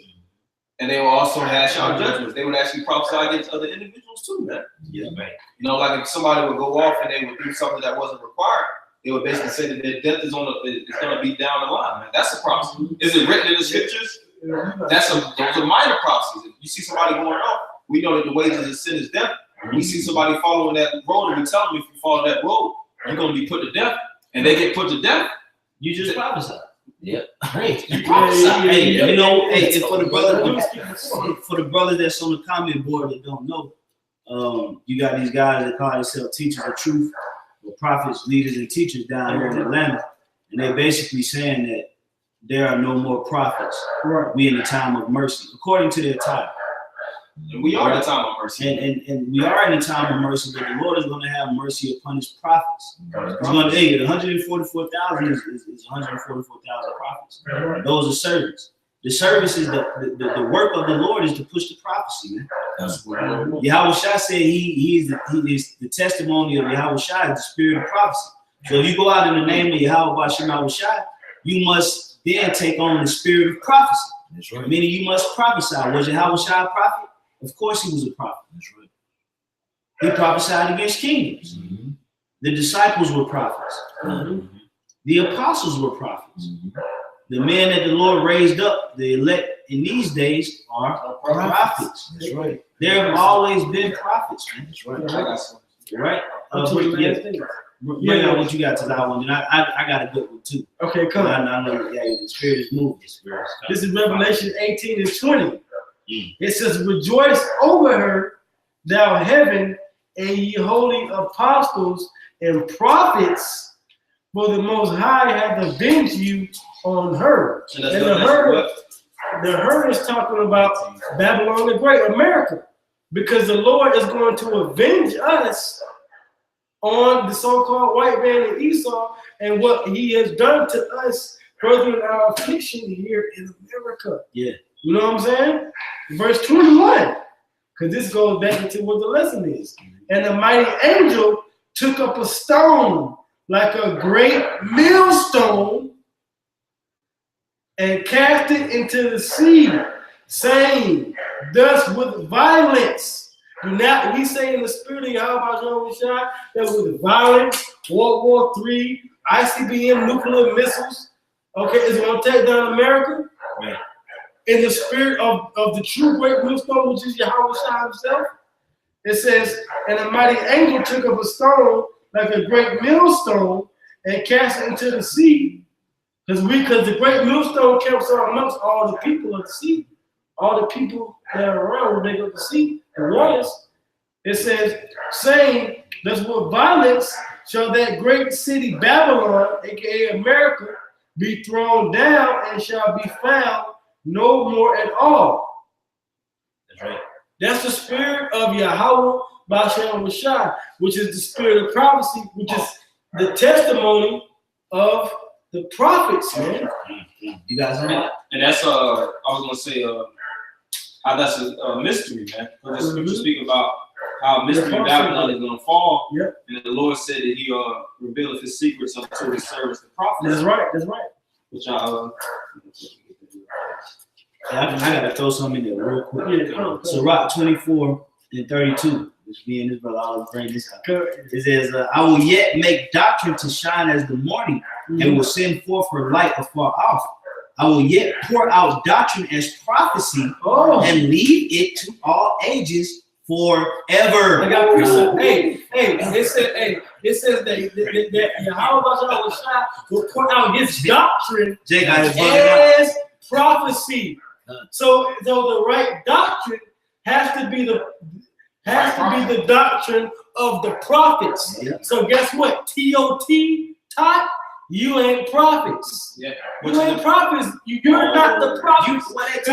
And they will also hash out judgments. They would actually prophesy against other individuals too, man. Yeah, man. Like if somebody would go off and they would do something that wasn't required, they would basically say that their death is going to be down the line, man. That's a prophecy. Is it written in the scriptures? Those are minor prophecies. If you see somebody going off, we know that the wages of sin is death. We see somebody following that road, and we tell them if you follow that road, you're going to be put to death, and they get put to death. You just prophesy. Yeah. You prophesy. And for the brothers that's on the comment board that don't know, you got these guys that call themselves teachers of truth, or prophets, leaders, and teachers down here in Atlanta, and they're basically saying that there are no more prophets. Right. We in the time of mercy, according to their title. And we are in the time of mercy. And we are in the time of mercy, but the Lord is going to have mercy upon his prophets. He's going to, the 144,000 is 144,000 prophets. Right. Those are servants. The service is the work of the Lord is to push the prophecy, man. Yahweh Shai said he is the testimony of Yahweh Shai, the spirit of prophecy. So if you go out in the name of Yahweh Shai, you must then take on the spirit of prophecy. That's right. Meaning you must prophesy. Was Yahweh Shai a prophet? Of course he was a prophet. That's right. He prophesied against kingdoms. Mm-hmm. The disciples were prophets. Mm-hmm. The apostles were prophets. Mm-hmm. The men that the Lord raised up, the elect in these days, are prophets. That's right. There have always been prophets, man. That's right. Right? Bring out what you got to that one, and I got a good one too. Okay, come on. I know the spirit is moving. This is Revelation 18 and 20. It says, rejoice over her, thou heaven, and ye holy apostles and prophets, for the Most High hath avenged you on her. And the her is talking about Babylon the Great, America, because the Lord is going to avenge us on the so-called white man of Esau and what he has done to us, furthering our affliction here in America. Yeah. You know what I'm saying? Verse 21, because this goes back into what the lesson is. And the mighty angel took up a stone like a great millstone and cast it into the sea, saying, thus with violence. Do not we say in the spirit of Yahweh Shai that with violence, World War III, ICBM nuclear missiles, okay, is going to take down America? Right. In the spirit of the true great millstone, which is Yahweh Shai himself, it says, and a mighty angel took up a stone like a great millstone and cast it into the sea, because the great millstone camps are amongst all the people of the sea, all the people that are around when they go to the sea, the waters. It says, saying, thus with violence shall that great city Babylon, aka America, be thrown down and shall be found no more at all. That's right. That's the spirit of Yahweh Ba'ashem Shai, which is the spirit of prophecy, which is the testimony of the prophets, man. You guys know that? And that's I was gonna say how that's a mystery, man. Because the scripture speak about how mystery Babylon is gonna fall. Yep. And the Lord said that he revealeth his secrets unto his servants, the prophets. That's right, that's right. Which I gotta throw something in there real quick. Yeah, so Rock 24 and 32, which me and this brother always bring this up. It says, I will yet make doctrine to shine as the morning, and will send forth her light afar off. I will yet pour out doctrine as prophecy, and leave it to all ages forever. I got precept. It says that Yahweh will pour out his doctrine Jake, I just bugged it as prophecy. So the right doctrine has to be the doctrine of the prophets. Yeah. So guess what? T-O-T, tot, you ain't prophets. Yeah. You ain't prophets. You're not the prophets. The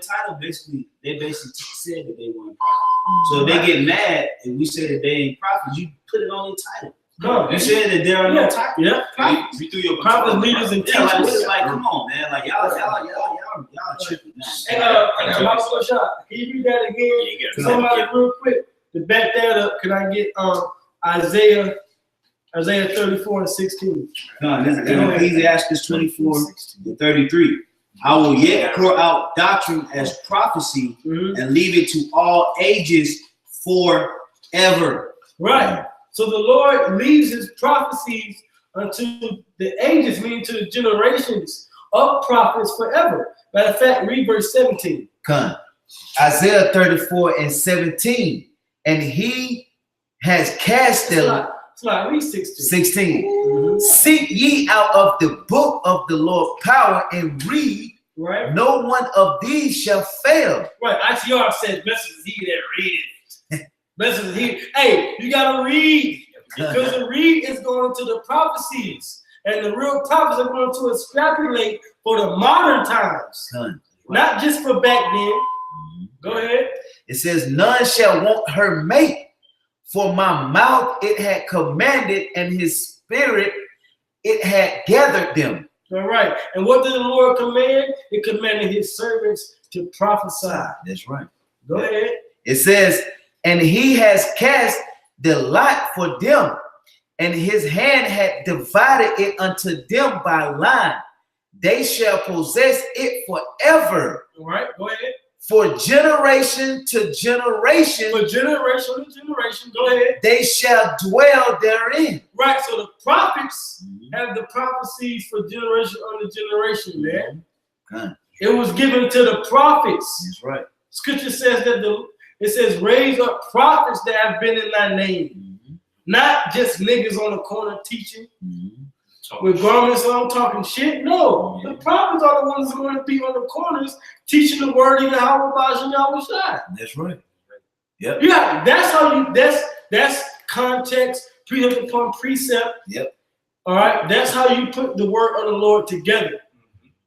title basically said that they weren't prophets. So if they get mad and we say that they ain't prophets, you put it on the title. No, You said that there are no titles. Yeah. Prophets. We threw your Prophet leaders and Yeah, teachers. like come on, man. Like y'all tripping now. Hey, can you read that again? Somebody real quick to back that up. Can I get Isaiah 34 and 16? No, this is Ecclesiastes 24-33. I will yet pour out doctrine as prophecy and leave it to all ages forever. Right. So the Lord leaves his prophecies unto the ages, meaning to the generations of prophets forever. Matter of fact, read verse 17. Isaiah 34 and 17. And he has cast them. Read 16. 16. Seek ye out of the book of the Lord power and read. Right. No one of these shall fail. Right. ICR says, blessed is he that readeth. Blessed is he. Hey, you gotta read. Because the read is going to the prophecies. And the real prophets are going to extrapolate for the modern times. Not just for back then. Go ahead. It says, none shall want her mate. For my mouth it had commanded, and his spirit it had gathered them. All right. And what did the Lord command? He commanded his servants to prophesy. That's right. Go ahead. It says, and he has cast the lot for them, and his hand had divided it unto them by line. They shall possess it forever. All right. Go ahead. For generation to generation. For generation to generation. Go ahead. They shall dwell therein. Right. So the prophets have the prophecies for generation under generation, man. It was given to the prophets. That's right. Scripture says that it says raise up prophets that have been in thy name. Not just niggas on the corner teaching with garments on talking shit. No, the prophets are the ones who are going to be on the corners teaching the word in Yahweh Shai. That's right. Yep. Yeah, that's how you. That's context, precept upon precept. Yep. All right, that's how you put the word of the Lord together.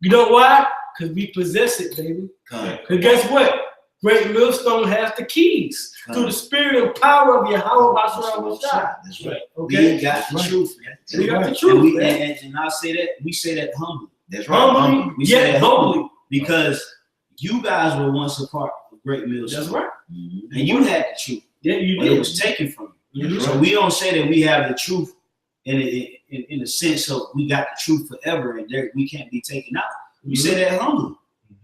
You know why? Because we possess it, baby. Because guess what? Great Millstone has the keys through the spirit and power of Yahweh Shai. That's right. Okay, We got the truth, man. We got the truth, man. And I say that we say that humbly. That's right. Humbly, We say yet that humbly. because you guys were once a part of Great Millstone. That's right. And you had the truth. Yeah, you But it did. was taken from you. Mhm. So we don't say that we have the truth in a sense of we got the truth forever and there we can't be taken out. We say that humbly.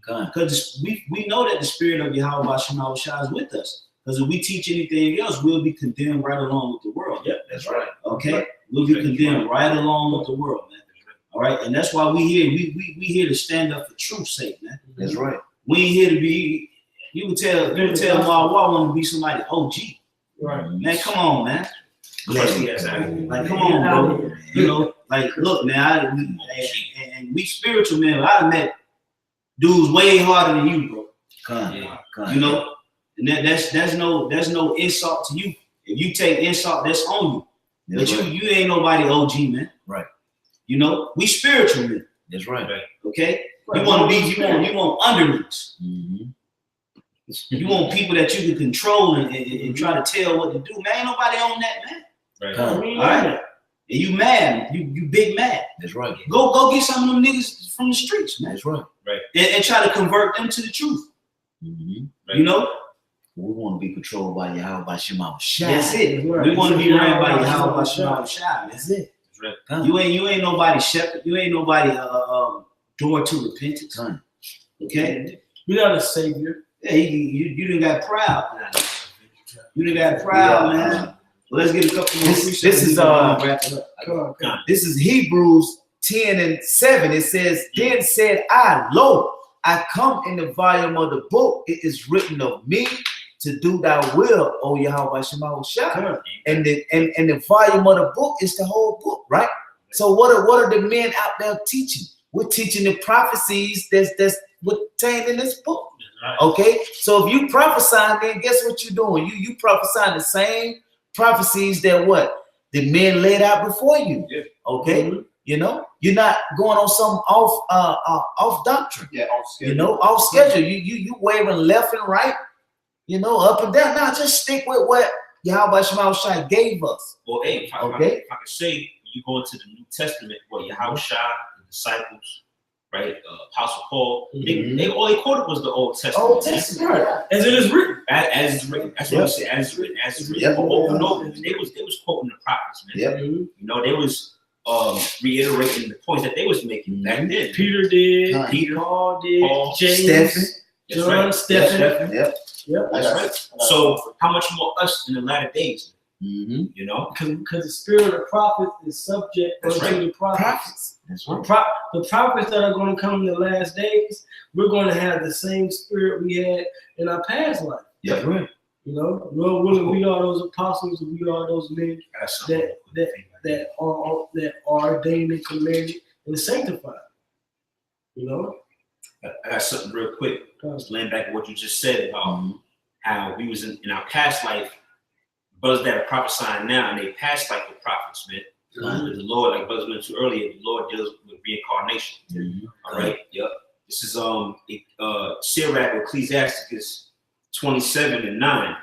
Because we know that the spirit of Yahweh Shai is with us. Because if we teach anything else, we'll be condemned right along with the world. Yeah, that's right. Okay? We'll be condemned right along with the world, man. All right? And that's why we here. We here to stand up for truth's sake, man. That's right. We ain't here to be. You can tell Wah want to be somebody OG. Right. Man, come on, man. Like, come on, bro. You know, like, look, man. And we spiritual men. I met dudes way harder than you, bro. You know, and that's no insult to you. If you take insult, that's on you. But you ain't nobody OG, man. Right. You know, we spiritual men. That's right. Okay. You want you want underlings. You want people that you can control and try to tell what to do. Man, ain't nobody on that, man. Right. All right. And you mad. You big mad. That's right. Go get some of them niggas from the streets, man. That's right. And try to convert them to the truth. You know? We want to be controlled by Yahweh Shai. That's it. We want to be ran by Yahweh Shai. That's it. Right. You ain't nobody shepherd. You ain't nobody door to repentance. Okay? You're not a savior. Yeah, you done got proud. You done got proud, man. Well, let's get a couple more. This is wrap it up. This is Hebrews 10:7. It says, then said I, lo, I come in the volume of the book. It is written of me, to do thy will, O Yahweh Shema Shah. And the volume of the book is the whole book, right? So what are the men out there teaching? We're teaching the prophecies that's contained in this book. Okay, so if you prophesying, then guess what you're doing? You prophesying the same prophecies that what the men laid out before you. Okay, you know, you're not going on some off doctrine. Off schedule. You know, off schedule. You wavering left and right. You know, up and down. Now just stick with what Yahweh Shema Shai gave us. Well, hey, if I could say, you go into the New Testament, what Yahweh Shai, the disciples, right? Apostle Paul, they all they quoted was the Old Testament. Old Testament, right? As it is written. As it's written. That's what I said. As it's written. As it's written. Over and over. They was quoting the prophets, man. You know, they was reiterating the points that they was making back then. Peter did. Peter, Paul did. Paul, James, Stephen, John, Stephen. Yep. That's right. So how much more us in the latter days? You know, because the spirit of the prophet is subject to the prophets. That's right. The prophets that are going to come in the last days, we're going to have the same spirit we had in our past life. Yeah, right. You know, Lord willing, we are those apostles, and we are those men that are ordained and commanded and sanctified. You know, I got something real quick. Just laying back on what you just said about how we was in our past life, brothers that are prophesying now, and they past life with prophets, man. The Lord, like brothers mentioned earlier, the Lord deals with reincarnation. All right. Yep. This is Sirach, Ecclesiasticus 27:9.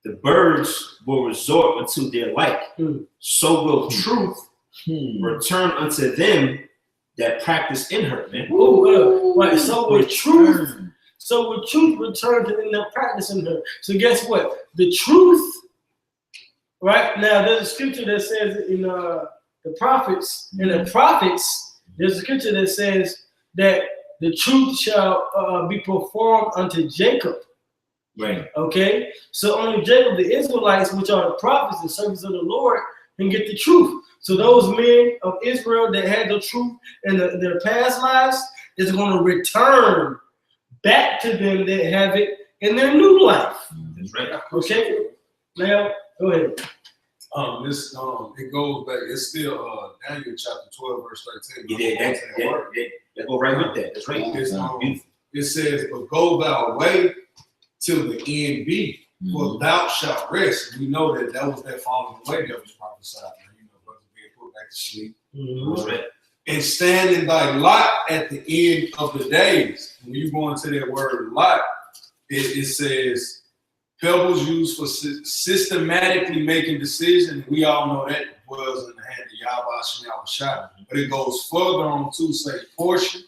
The birds will resort unto their like, so will truth return unto them that practice in her, man. Right. So will truth. So will truth return to them that practice in her. So guess what? The truth. Right now, there's a scripture that says in the prophets, there's a scripture that says that the truth shall be performed unto Jacob. Right. Okay. So only Jacob, the Israelites, which are the prophets and servants of the Lord, can get the truth. So those men of Israel that had the truth in their past lives is going to return back to them that have it in their new life. That's right. Okay. Now, go ahead. It goes back. It's still Daniel chapter 12, verse 13. Yeah, that go right with that. That's right. It says, "But go thou away till the end be, for thou shalt rest." We know that was that falling away that was prophesied. You know, brothers being put back to sleep. Right. And stand in thy lot at the end of the days. When you go into that word lot, it says pebbles used for systematically making decisions. We all know that was in the hand of Yahweh Shai. But it goes further on to say portion,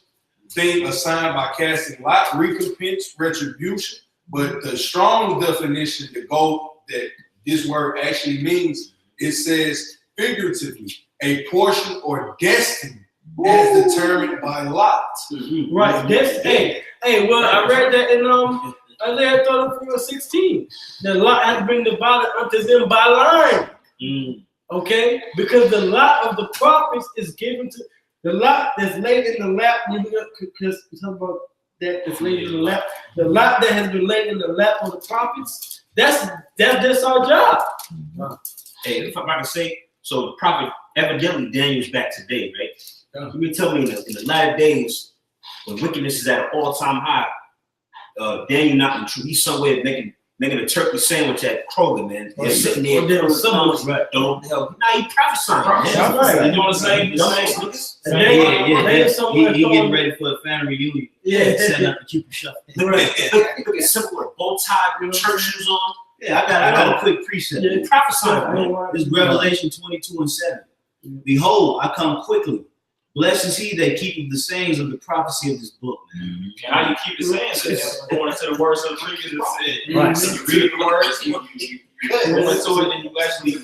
thing assigned by casting lot, recompense, retribution. But the strong definition that this word actually means, it says figuratively, a portion or destiny as determined by lot. Right. Hey, well, I read that in Isaiah 34:16. The lot has been divided unto them by line. Okay? Because the lot of the prophets is given to the lot that's laid in the lap. Because we talk about that's laid in the lap. The lot that has been laid in the lap of the prophets, that's our job. Hey, if I'm about to say, so the prophet, evidently Daniel's back today, right? You can tell me in the latter days, when wickedness is at an all-time high, Daniel not in truth. He's somewhere making a turkey sandwich at Kroger, man. They're sitting there. Right. Don't help. Now he prophesying. That's right. You know what I'm saying? Dumbass niggas. He getting ready for a family reunion. Yeah. Setting up the Cupid shuffle. Right. Look at simple with bow tie, church shoes on. Yeah, I got a quick precept. Yeah. Prophesying. This Revelation 22:7. Behold, I come quickly. Blessed is he that keepeth the sayings of the prophecy of this book. And how you keep the saying? According to the words of the previous said. Right. So you read the words, you go into it, and you actually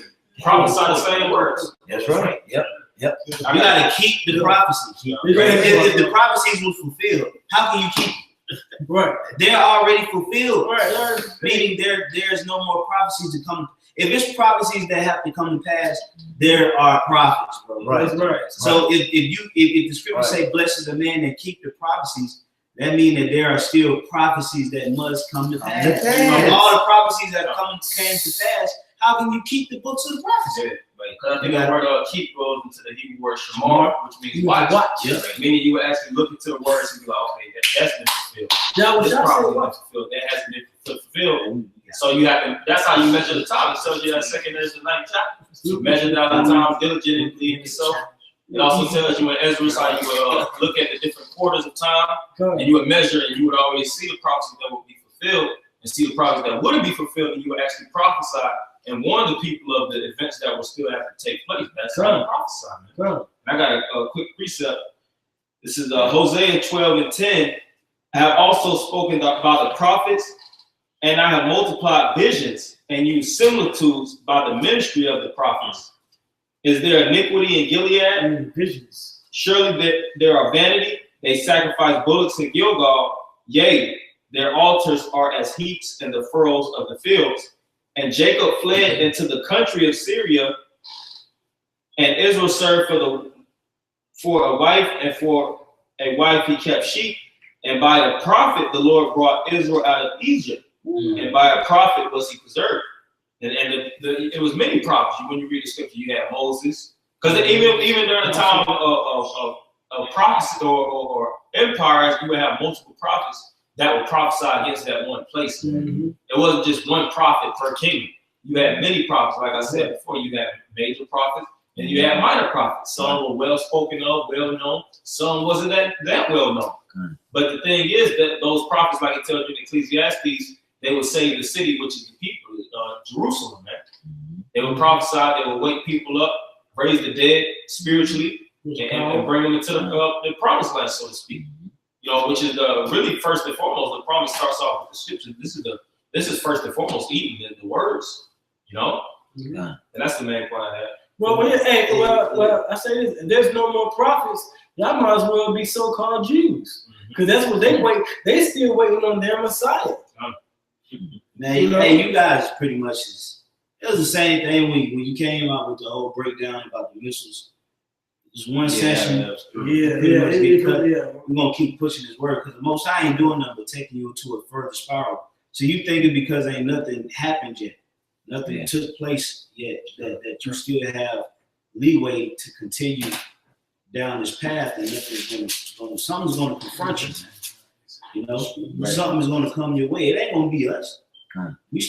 prophesy the same words. That's right. Yep. You I got to keep the prophecies. If the prophecies were fulfilled, how can you keep them? Right. They're already fulfilled. Right. Meaning there's no more prophecies to come. If it's prophecies that have to come to pass, there are prophets, bro. Right. So if the scriptures say, "Blessed is the man that keep the prophecies," that means that there are still prophecies that must come to pass. pass. Of all the prophecies that came to pass, how can you keep the books of the prophets? Because I think the word keep goes into the Hebrew word shamar, which means watch. Yeah. Meaning you would actually look into the words and be like, okay, that's been fulfilled. That was This y'all prophecy say been what? fulfilled. That hasn't been fulfilled. So you have to. That's how you measure the time. It tells you that second is the ninth chapter. You measure down the time diligently in yourself. It also tells you in Ezra how you would look at the different quarters of time, and you would measure, and you would always see the prophecies that would be fulfilled, and see the prophecies that wouldn't be fulfilled, and you would actually prophesy and warn the people of the events that will still have to take place. That's how you prophesy, man. I got a quick precept. This is Hosea 12:10. I have also spoken about the prophets, and I have multiplied visions and used similitudes by the ministry of the prophets. Is there iniquity in Gilead? Visions. Surely there are vanity. They sacrifice bullocks in Gilgal. Yea, their altars are as heaps in the furrows of the fields. And Jacob fled into the country of Syria, and Israel served for a wife, and for a wife he kept sheep. And by a prophet the Lord brought Israel out of Egypt, and by a prophet was he preserved. And it was many prophets. When you read the scripture, you had Moses, because even during the time of prophecy or empires, you would have multiple prophets that would prophesy against that one place. It wasn't just one prophet per kingdom. You had many prophets. Like I said before, you had major prophets and you had minor prophets. Some were well spoken of, well known. Some wasn't that well known. But the thing is that those prophets, like it tells you in Ecclesiastes, they would save the city, which is the people, Jerusalem, man. They would prophesy, they would wake people up, raise the dead spiritually, and bring them into the promised land, so to speak. You know, which is really first and foremost. The promise starts off with the scripture. This is first and foremost eating the words. You know, and that's the main point I have. Well, I say this: if there's no more prophets, y'all might as well be so-called Jews, because that's what they wait. They still waiting on their Messiah. Man, you guys pretty much it was the same thing when you came out with the whole breakdown about the missiles. Just one session. We're gonna keep pushing this word because the Most High ain't doing nothing but taking you into a further spiral. So you thinking because ain't nothing happened yet, nothing took place yet, that you still have leeway to continue down this path, and something's gonna confront you, man. You know, something is gonna come your way. It ain't gonna be us. We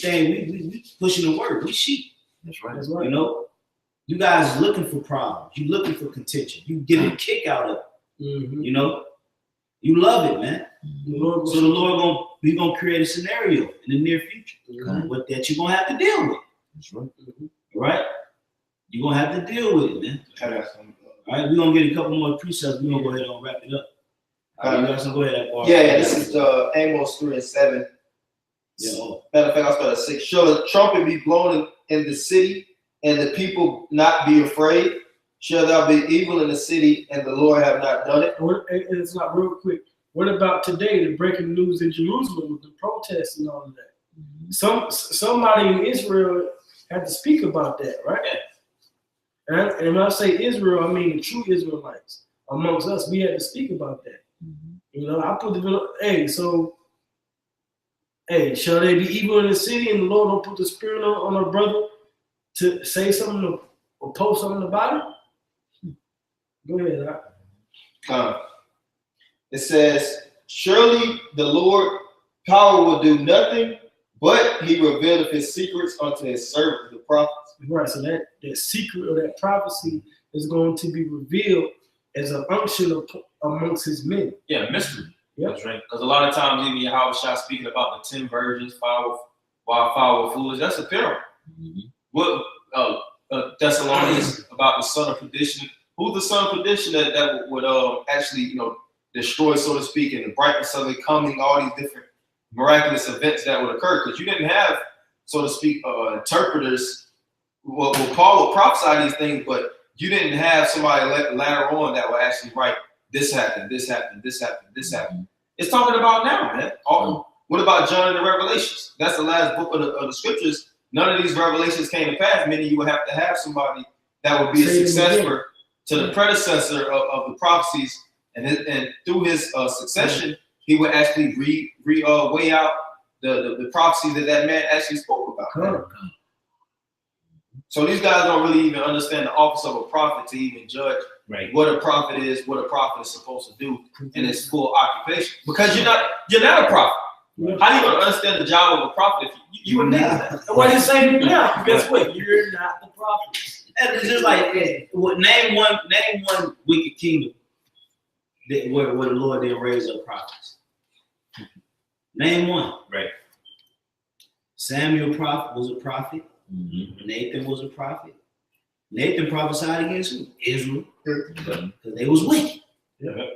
pushing the word. We sheep. That's right. You know, you guys looking for problems. You looking for contention. You get a kick out of it. You know, you love it, man. So the Lord gonna create a scenario in the near future that you're gonna have to deal with. That's right. Right? You're gonna have to deal with it, man. All right, we're gonna get a couple more precepts. We're gonna go ahead and wrap it up. You guys can go ahead. This is Amos 3:7. Matter of fact, I'll start at 6. Shall the trumpet be blown in the city, and the people not be afraid? Shall there be evil in the city, and the Lord have not done it? It's not real quick. What about today? The breaking news in Jerusalem with the protests and all of that. Somebody in Israel had to speak about that, right? And when I say Israel, I mean the true Israelites amongst us. We had to speak about that. You know, I put shall they be evil in the city, and the Lord don't put the spirit on a brother to say something or post something about it? Go ahead. It says, surely the Lord power will do nothing, but he revealed his secrets unto his servants, the prophets. Right, so that secret or that prophecy is going to be revealed as an unction amongst his men. Yeah, mystery. Yep. That's right. Because a lot of times, even Yahweh Shah speaking about the 10 virgins, fire with foolish, that's a parable. What Thessalonians about the son of perdition? Who's the son of perdition that would actually, destroy, so to speak, and the brightness of it coming, all these different miraculous events that would occur? Because you didn't have, so to speak, interpreters. Well, Paul would prophesy these things, but you didn't have somebody later on that would actually write, this happened, this happened, this happened, this happened. It's talking about now, man. What about John and the Revelations? That's the last book of the scriptures. None of these revelations came to pass, meaning you would have to have somebody that would be a successor to the predecessor of the prophecies, and through his succession, he would actually weigh out the prophecies that man actually spoke about. So these guys don't really even understand the office of a prophet to even judge what a prophet is, what a prophet is supposed to do in its full occupation. Because you're not a prophet. Right. How are you gonna understand the job of a prophet if you a nigga? What he's saying now, guess what? You're not the prophet. And it's just like, name one wicked kingdom where the Lord didn't raise up prophets. Name one. Right. Samuel was a prophet. Mm-hmm. Nathan was a prophet. Nathan prophesied against who? Israel. Because they was wicked. Yeah.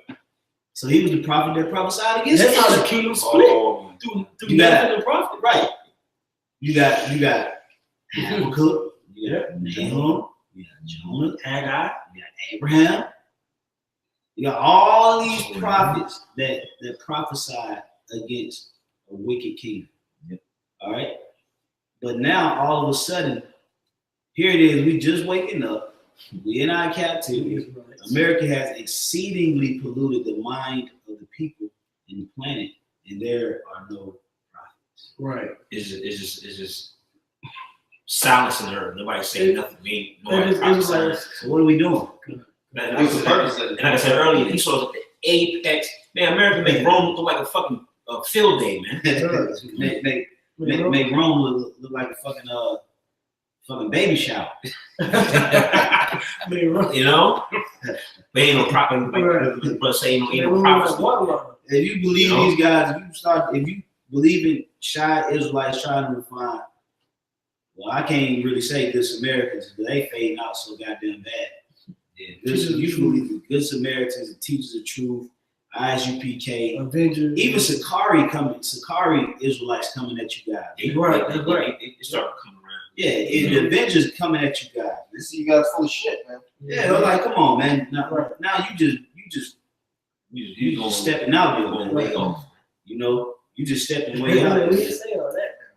So he was the prophet that prophesied against Israel. That's how the kingdom split. Through Nathan and the prophet. Right. You got Habakkuk, you got Nahum, you got Jonah, Haggai, you got Abraham. You got all these prophets that prophesied against a wicked kingdom. Yep. All right. But now all of a sudden, here it is. We just waking up. We in our captivity. America has exceedingly polluted the mind of the people in the planet, and there are no prophets. Right. It's just silence in the earth. Nobody saying nothing. So what are we doing? And like I said earlier, he saw the apex. Man, America make Rome look like a fucking field day, man. make Rome look like a fucking baby shower. You know? They ain't no prophet. But say ain't no prophets. If you believe these guys, if you believe in shy Israelites trying to refine, well, I can't really say good Samaritans, but they fading out so goddamn bad. Yeah, you believe the good Samaritans, the teachers of truth, ISUPK, Avengers, even Sakari Israelites coming at you guys. They start coming around. Yeah, the Avengers coming at you guys. This you guys full of shit, man. Yeah, they're like, come on, man. Now you just stepping out there, man. Way off. You know, you just stepping way out there.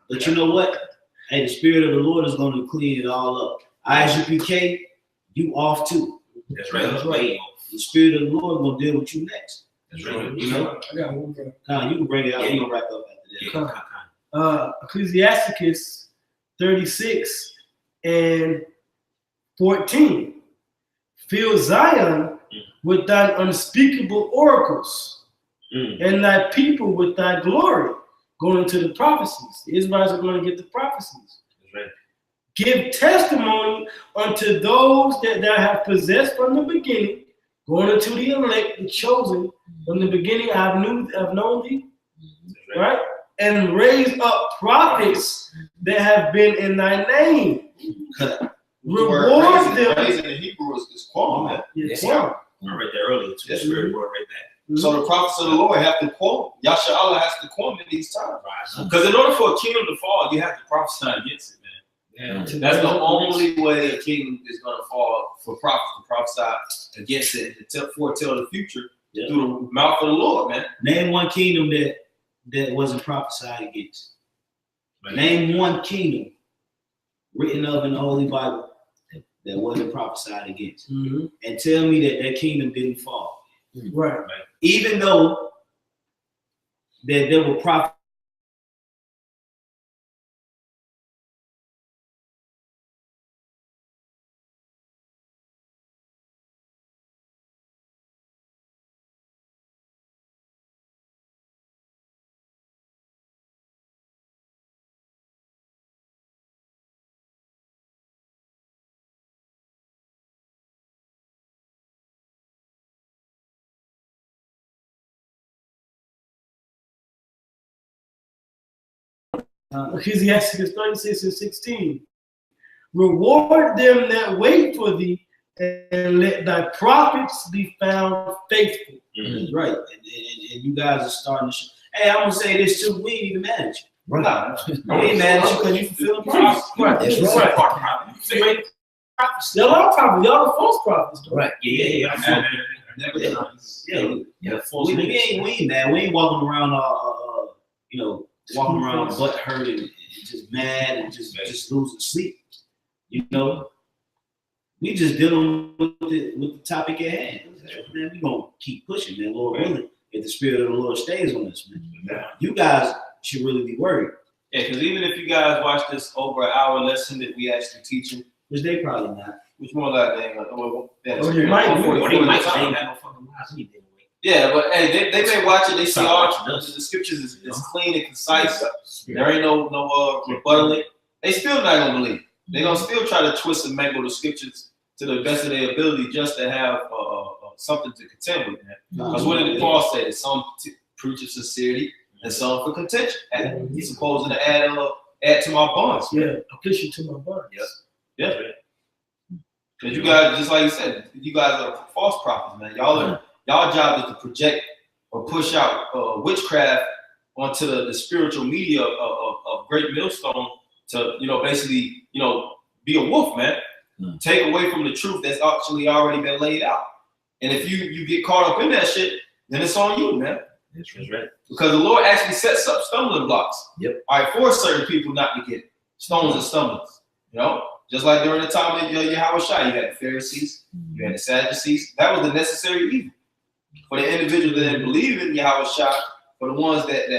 But you know what? Hey, the Spirit of the Lord is going to clean it all up. ISUPK, you off too. That's right. That's right. The Spirit of the Lord will deal with you next. That's right. You know? I got one more. You can bring it out. We're going to wrap up after that. Ecclesiasticus 36 and 14. Fill Zion with thine unspeakable oracles, and thy people with thy glory. Going into the prophecies. The Israelites are going to get the prophecies. That's right. Give testimony unto those that thou have possessed from the beginning, going into the elect, the chosen. From the beginning I have known thee. Right? And raise up prophets that have been in thy name. Reward them. Raising in Hebrew is quorum, man. Yes, I read that earlier too. That's where word right there. So the prophets of the Lord have to quote. Yasha Allah has to quote in these times. Because in order for a kingdom to fall, you have to prophesy against it, man. Yeah. That's the only way a kingdom is going to fall, for prophets to prophesy against it and to foretell the future through the mouth of the Lord, man. Name one kingdom that wasn't prophesied against. Name one kingdom written of in the Holy Bible that wasn't prophesied against. Mm-hmm. And tell me that kingdom didn't fall. Right. Even though that there were prophets. Ecclesiasticus 36 and 16. Reward them that wait for thee, and let thy prophets be found faithful. Mm-hmm. Right. And you guys are starting to hey, I'm going to say this too. We ain't even mad at you. Right. We ain't mad at you because you fulfill the promise. Right. That's right. Y'all are prophets. Y'all are false prophets. Right. Yeah. We ain't mad. We ain't walking around walking around butt hurt and just mad and just losing sleep. You know, we just dealing with the topic at hand. Man, we gonna keep pushing, man. Lord willing, if the Spirit of the Lord stays on us, man. You guys should really be worried. Yeah, because even if you guys watch this over an hour lesson that we actually teaching, Which they probably not. which more like they ain't gonna. They might be. Yeah, but hey, they may watch it. They see all the scriptures is clean and concise. There ain't no rebuttaling. They still not gonna believe. They gonna still try to twist and mangle the scriptures to the best of their ability just to have something to contend with. Because what did Paul say? Some preach of sincerity and some for contention. And he's supposed to add to my bonds. Yeah, addition to my bonds. Yeah. Because you guys, just like you said, you guys are false prophets, man. Y'all job is to project or push out witchcraft onto the spiritual media of Great Millstone to, basically, be a wolf, man. Take away from the truth that's actually already been laid out. And if you get caught up in that shit, then it's on you, man. That's right. Because the Lord actually sets up stumbling blocks. Yep. All right, for certain people not to get stones and stumblings. Just like during the time of Yahweh Shai, you had the Pharisees, you had the Sadducees. That was the necessary evil. For the individuals that didn't believe in Yahweh Shai, for the ones that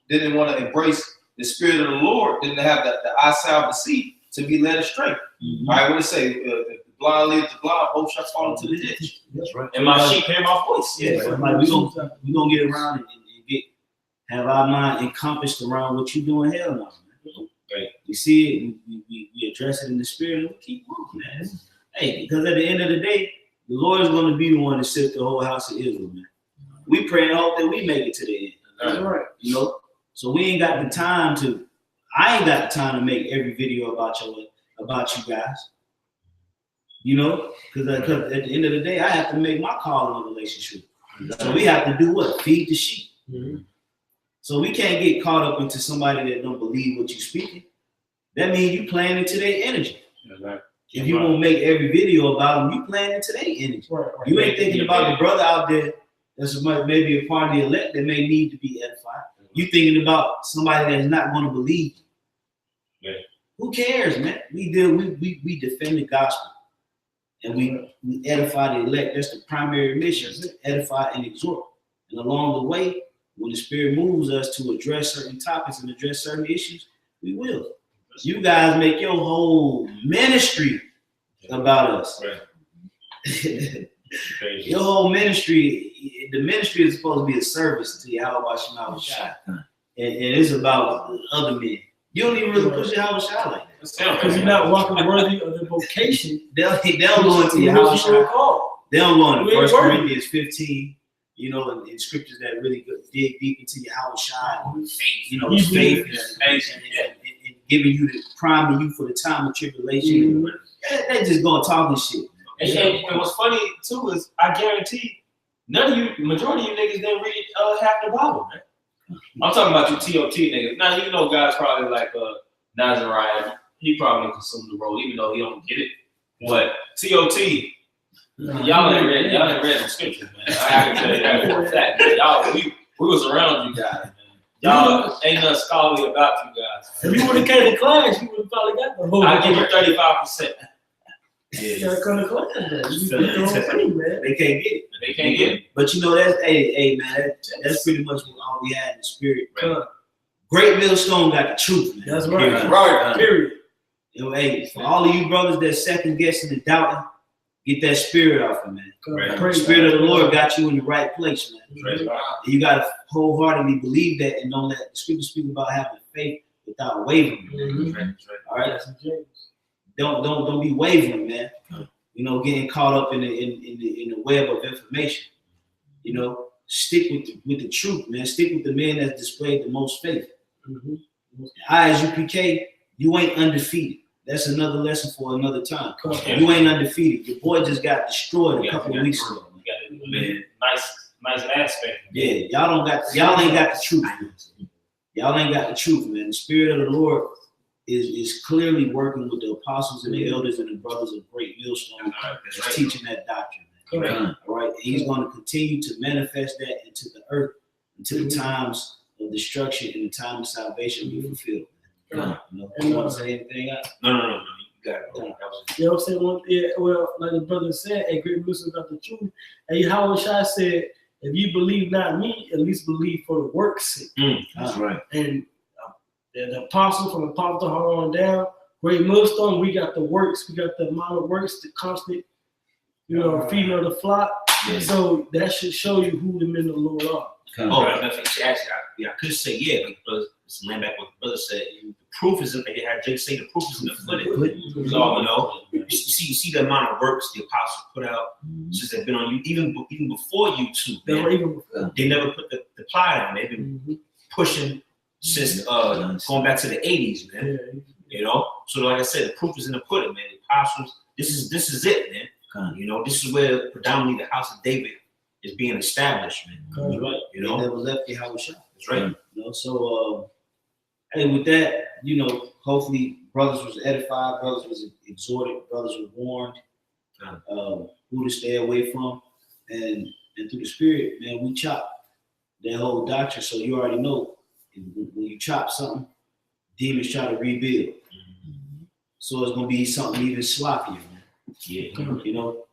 didn't want to embrace the Spirit of the Lord, didn't have the eyesight of the see to be led astray. All right, what it say? If the blind leads the blind, both shall fall into the ditch. That's right. And my sheep hear my voice. Yeah, like we gonna get around and have our mind encompassed around what you doing. Hell no, man. Right. We see it, we address it in the spirit, and we keep moving, man. Hey, because at the end of the day, the Lord is going to be the one to sift the whole house of Israel, man. We pray and hope that we make it to the end. That's right. So we ain't got the time to. I ain't got the time to make every video about you guys. Because at the end of the day, I have to make my call in a relationship. So we have to do what? Feed the sheep. Mm-hmm. So we can't get caught up into somebody that don't believe what you're speaking. That means you playing into their energy. Right. If you gonna make every video about them, you playing into their energy. Right. You ain't thinking about the brother out there that's maybe a part of the elect that may need to be edified. You thinking about somebody that's not going to believe you. Yeah. Who cares, man? We defend the gospel and we edify the elect. That's the primary mission: edify and exhort. And along the way, when the Spirit moves us to address certain topics and address certain issues, we will. You guys make your whole ministry about us. Right. Your whole ministry, the ministry is supposed to be a service to Yahweh Shai. And it's about other men. You don't even really push Yahweh Shai like that. Because you're not walking worthy of the vocation. They'll go into Yahweh Shai. They'll go into 1 Corinthians 15. In scriptures that really dig deep into Yahweh Shai, faith, and giving you priming you for the time of tribulation. They just gonna talk and shit. And what's funny too is I guarantee majority of you niggas didn't read half the Bible, man. I'm talking about you TOT niggas. Now guys probably like Nazariah. He probably consumed the role, even though he don't get it. But TOT. Y'all ain't read the scriptures, man. I can tell you that for a fact. We was around you guys, man. Y'all ain't nothing scholarly about you guys. If you would have came to class, you would have probably got the whole. I give you 35%. You gotta come to class, man. They can't get it. They can't get it. But that's man. That's pretty much what all we had in the spirit. Right? Great Millstone got the truth, man. That's right. Right. Period. For all of you brothers that second guessing and doubting, get that spirit off of man. Right. The Spirit of the Lord got you in the right place, man. Right. You gotta wholeheartedly believe that and don't let the scripture speak about having faith without wavering. Right. All right. Don't be wavering, man. Getting caught up in the web of information. Stick with the truth, man. Stick with the man that's displayed the most faith. I, as UPK, you ain't undefeated. That's another lesson for another time. You ain't undefeated. Your boy just got destroyed a couple of weeks ago. Nice aspect. Yeah, y'all ain't got the truth. Man. Y'all ain't got the truth, man. The Spirit of the Lord is clearly working with the apostles and the elders and the brothers of Great Millstone, teaching that doctrine. Man. All right, and he's going to continue to manifest that into the earth until the times of destruction and the time of salvation be fulfilled. You want to say anything else? No. You got it. You know what I'm saying? Well, like the brother said, Great Millstone got the truth. And Yahweh Shai said, if you believe not me, at least believe for the work's sake. That's right. And the apostle from Apostle on down, Great Millstone, we got the works, we got the amount of works, the constant, feeding of the flock. Yeah. So that should show you who the men of the Lord are. Actually, I could say because it's land back what the brother said. The proof is in they had Jake say the proof is in the pudding. So you see the amount of works the apostles put out since they've been on you, even before YouTube. They never put the ply down. They've been pushing since going back to the 80s, man. So like I said, the proof is in the pudding, man. The apostles, this is it, man. This is where predominantly the house of David is being established, man. That's right. They never left the house shop. That's right. So and with that, hopefully brothers was edified, brothers was exhorted, brothers were warned who to stay away from, and through the Spirit, man, we chop that whole doctrine. So you already know when you chop something, demons try to rebuild. So it's gonna be something even sloppier, man. Yeah.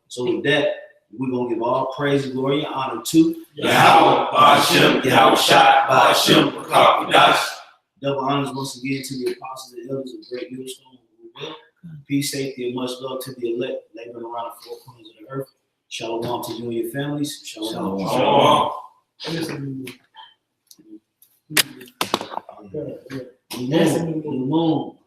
So with that, we're gonna give all praise, glory, and honor to Yahweh, Ba'ashem, Yahweh Shai, Ba'ashem, Ba'akapidash. Double honors once again to the apostles and elders of Great Millstone. Peace, safety, and much love to the elect laboring around the four corners of the earth. Shalom to you and your families. Shalom. Shalom. The moon.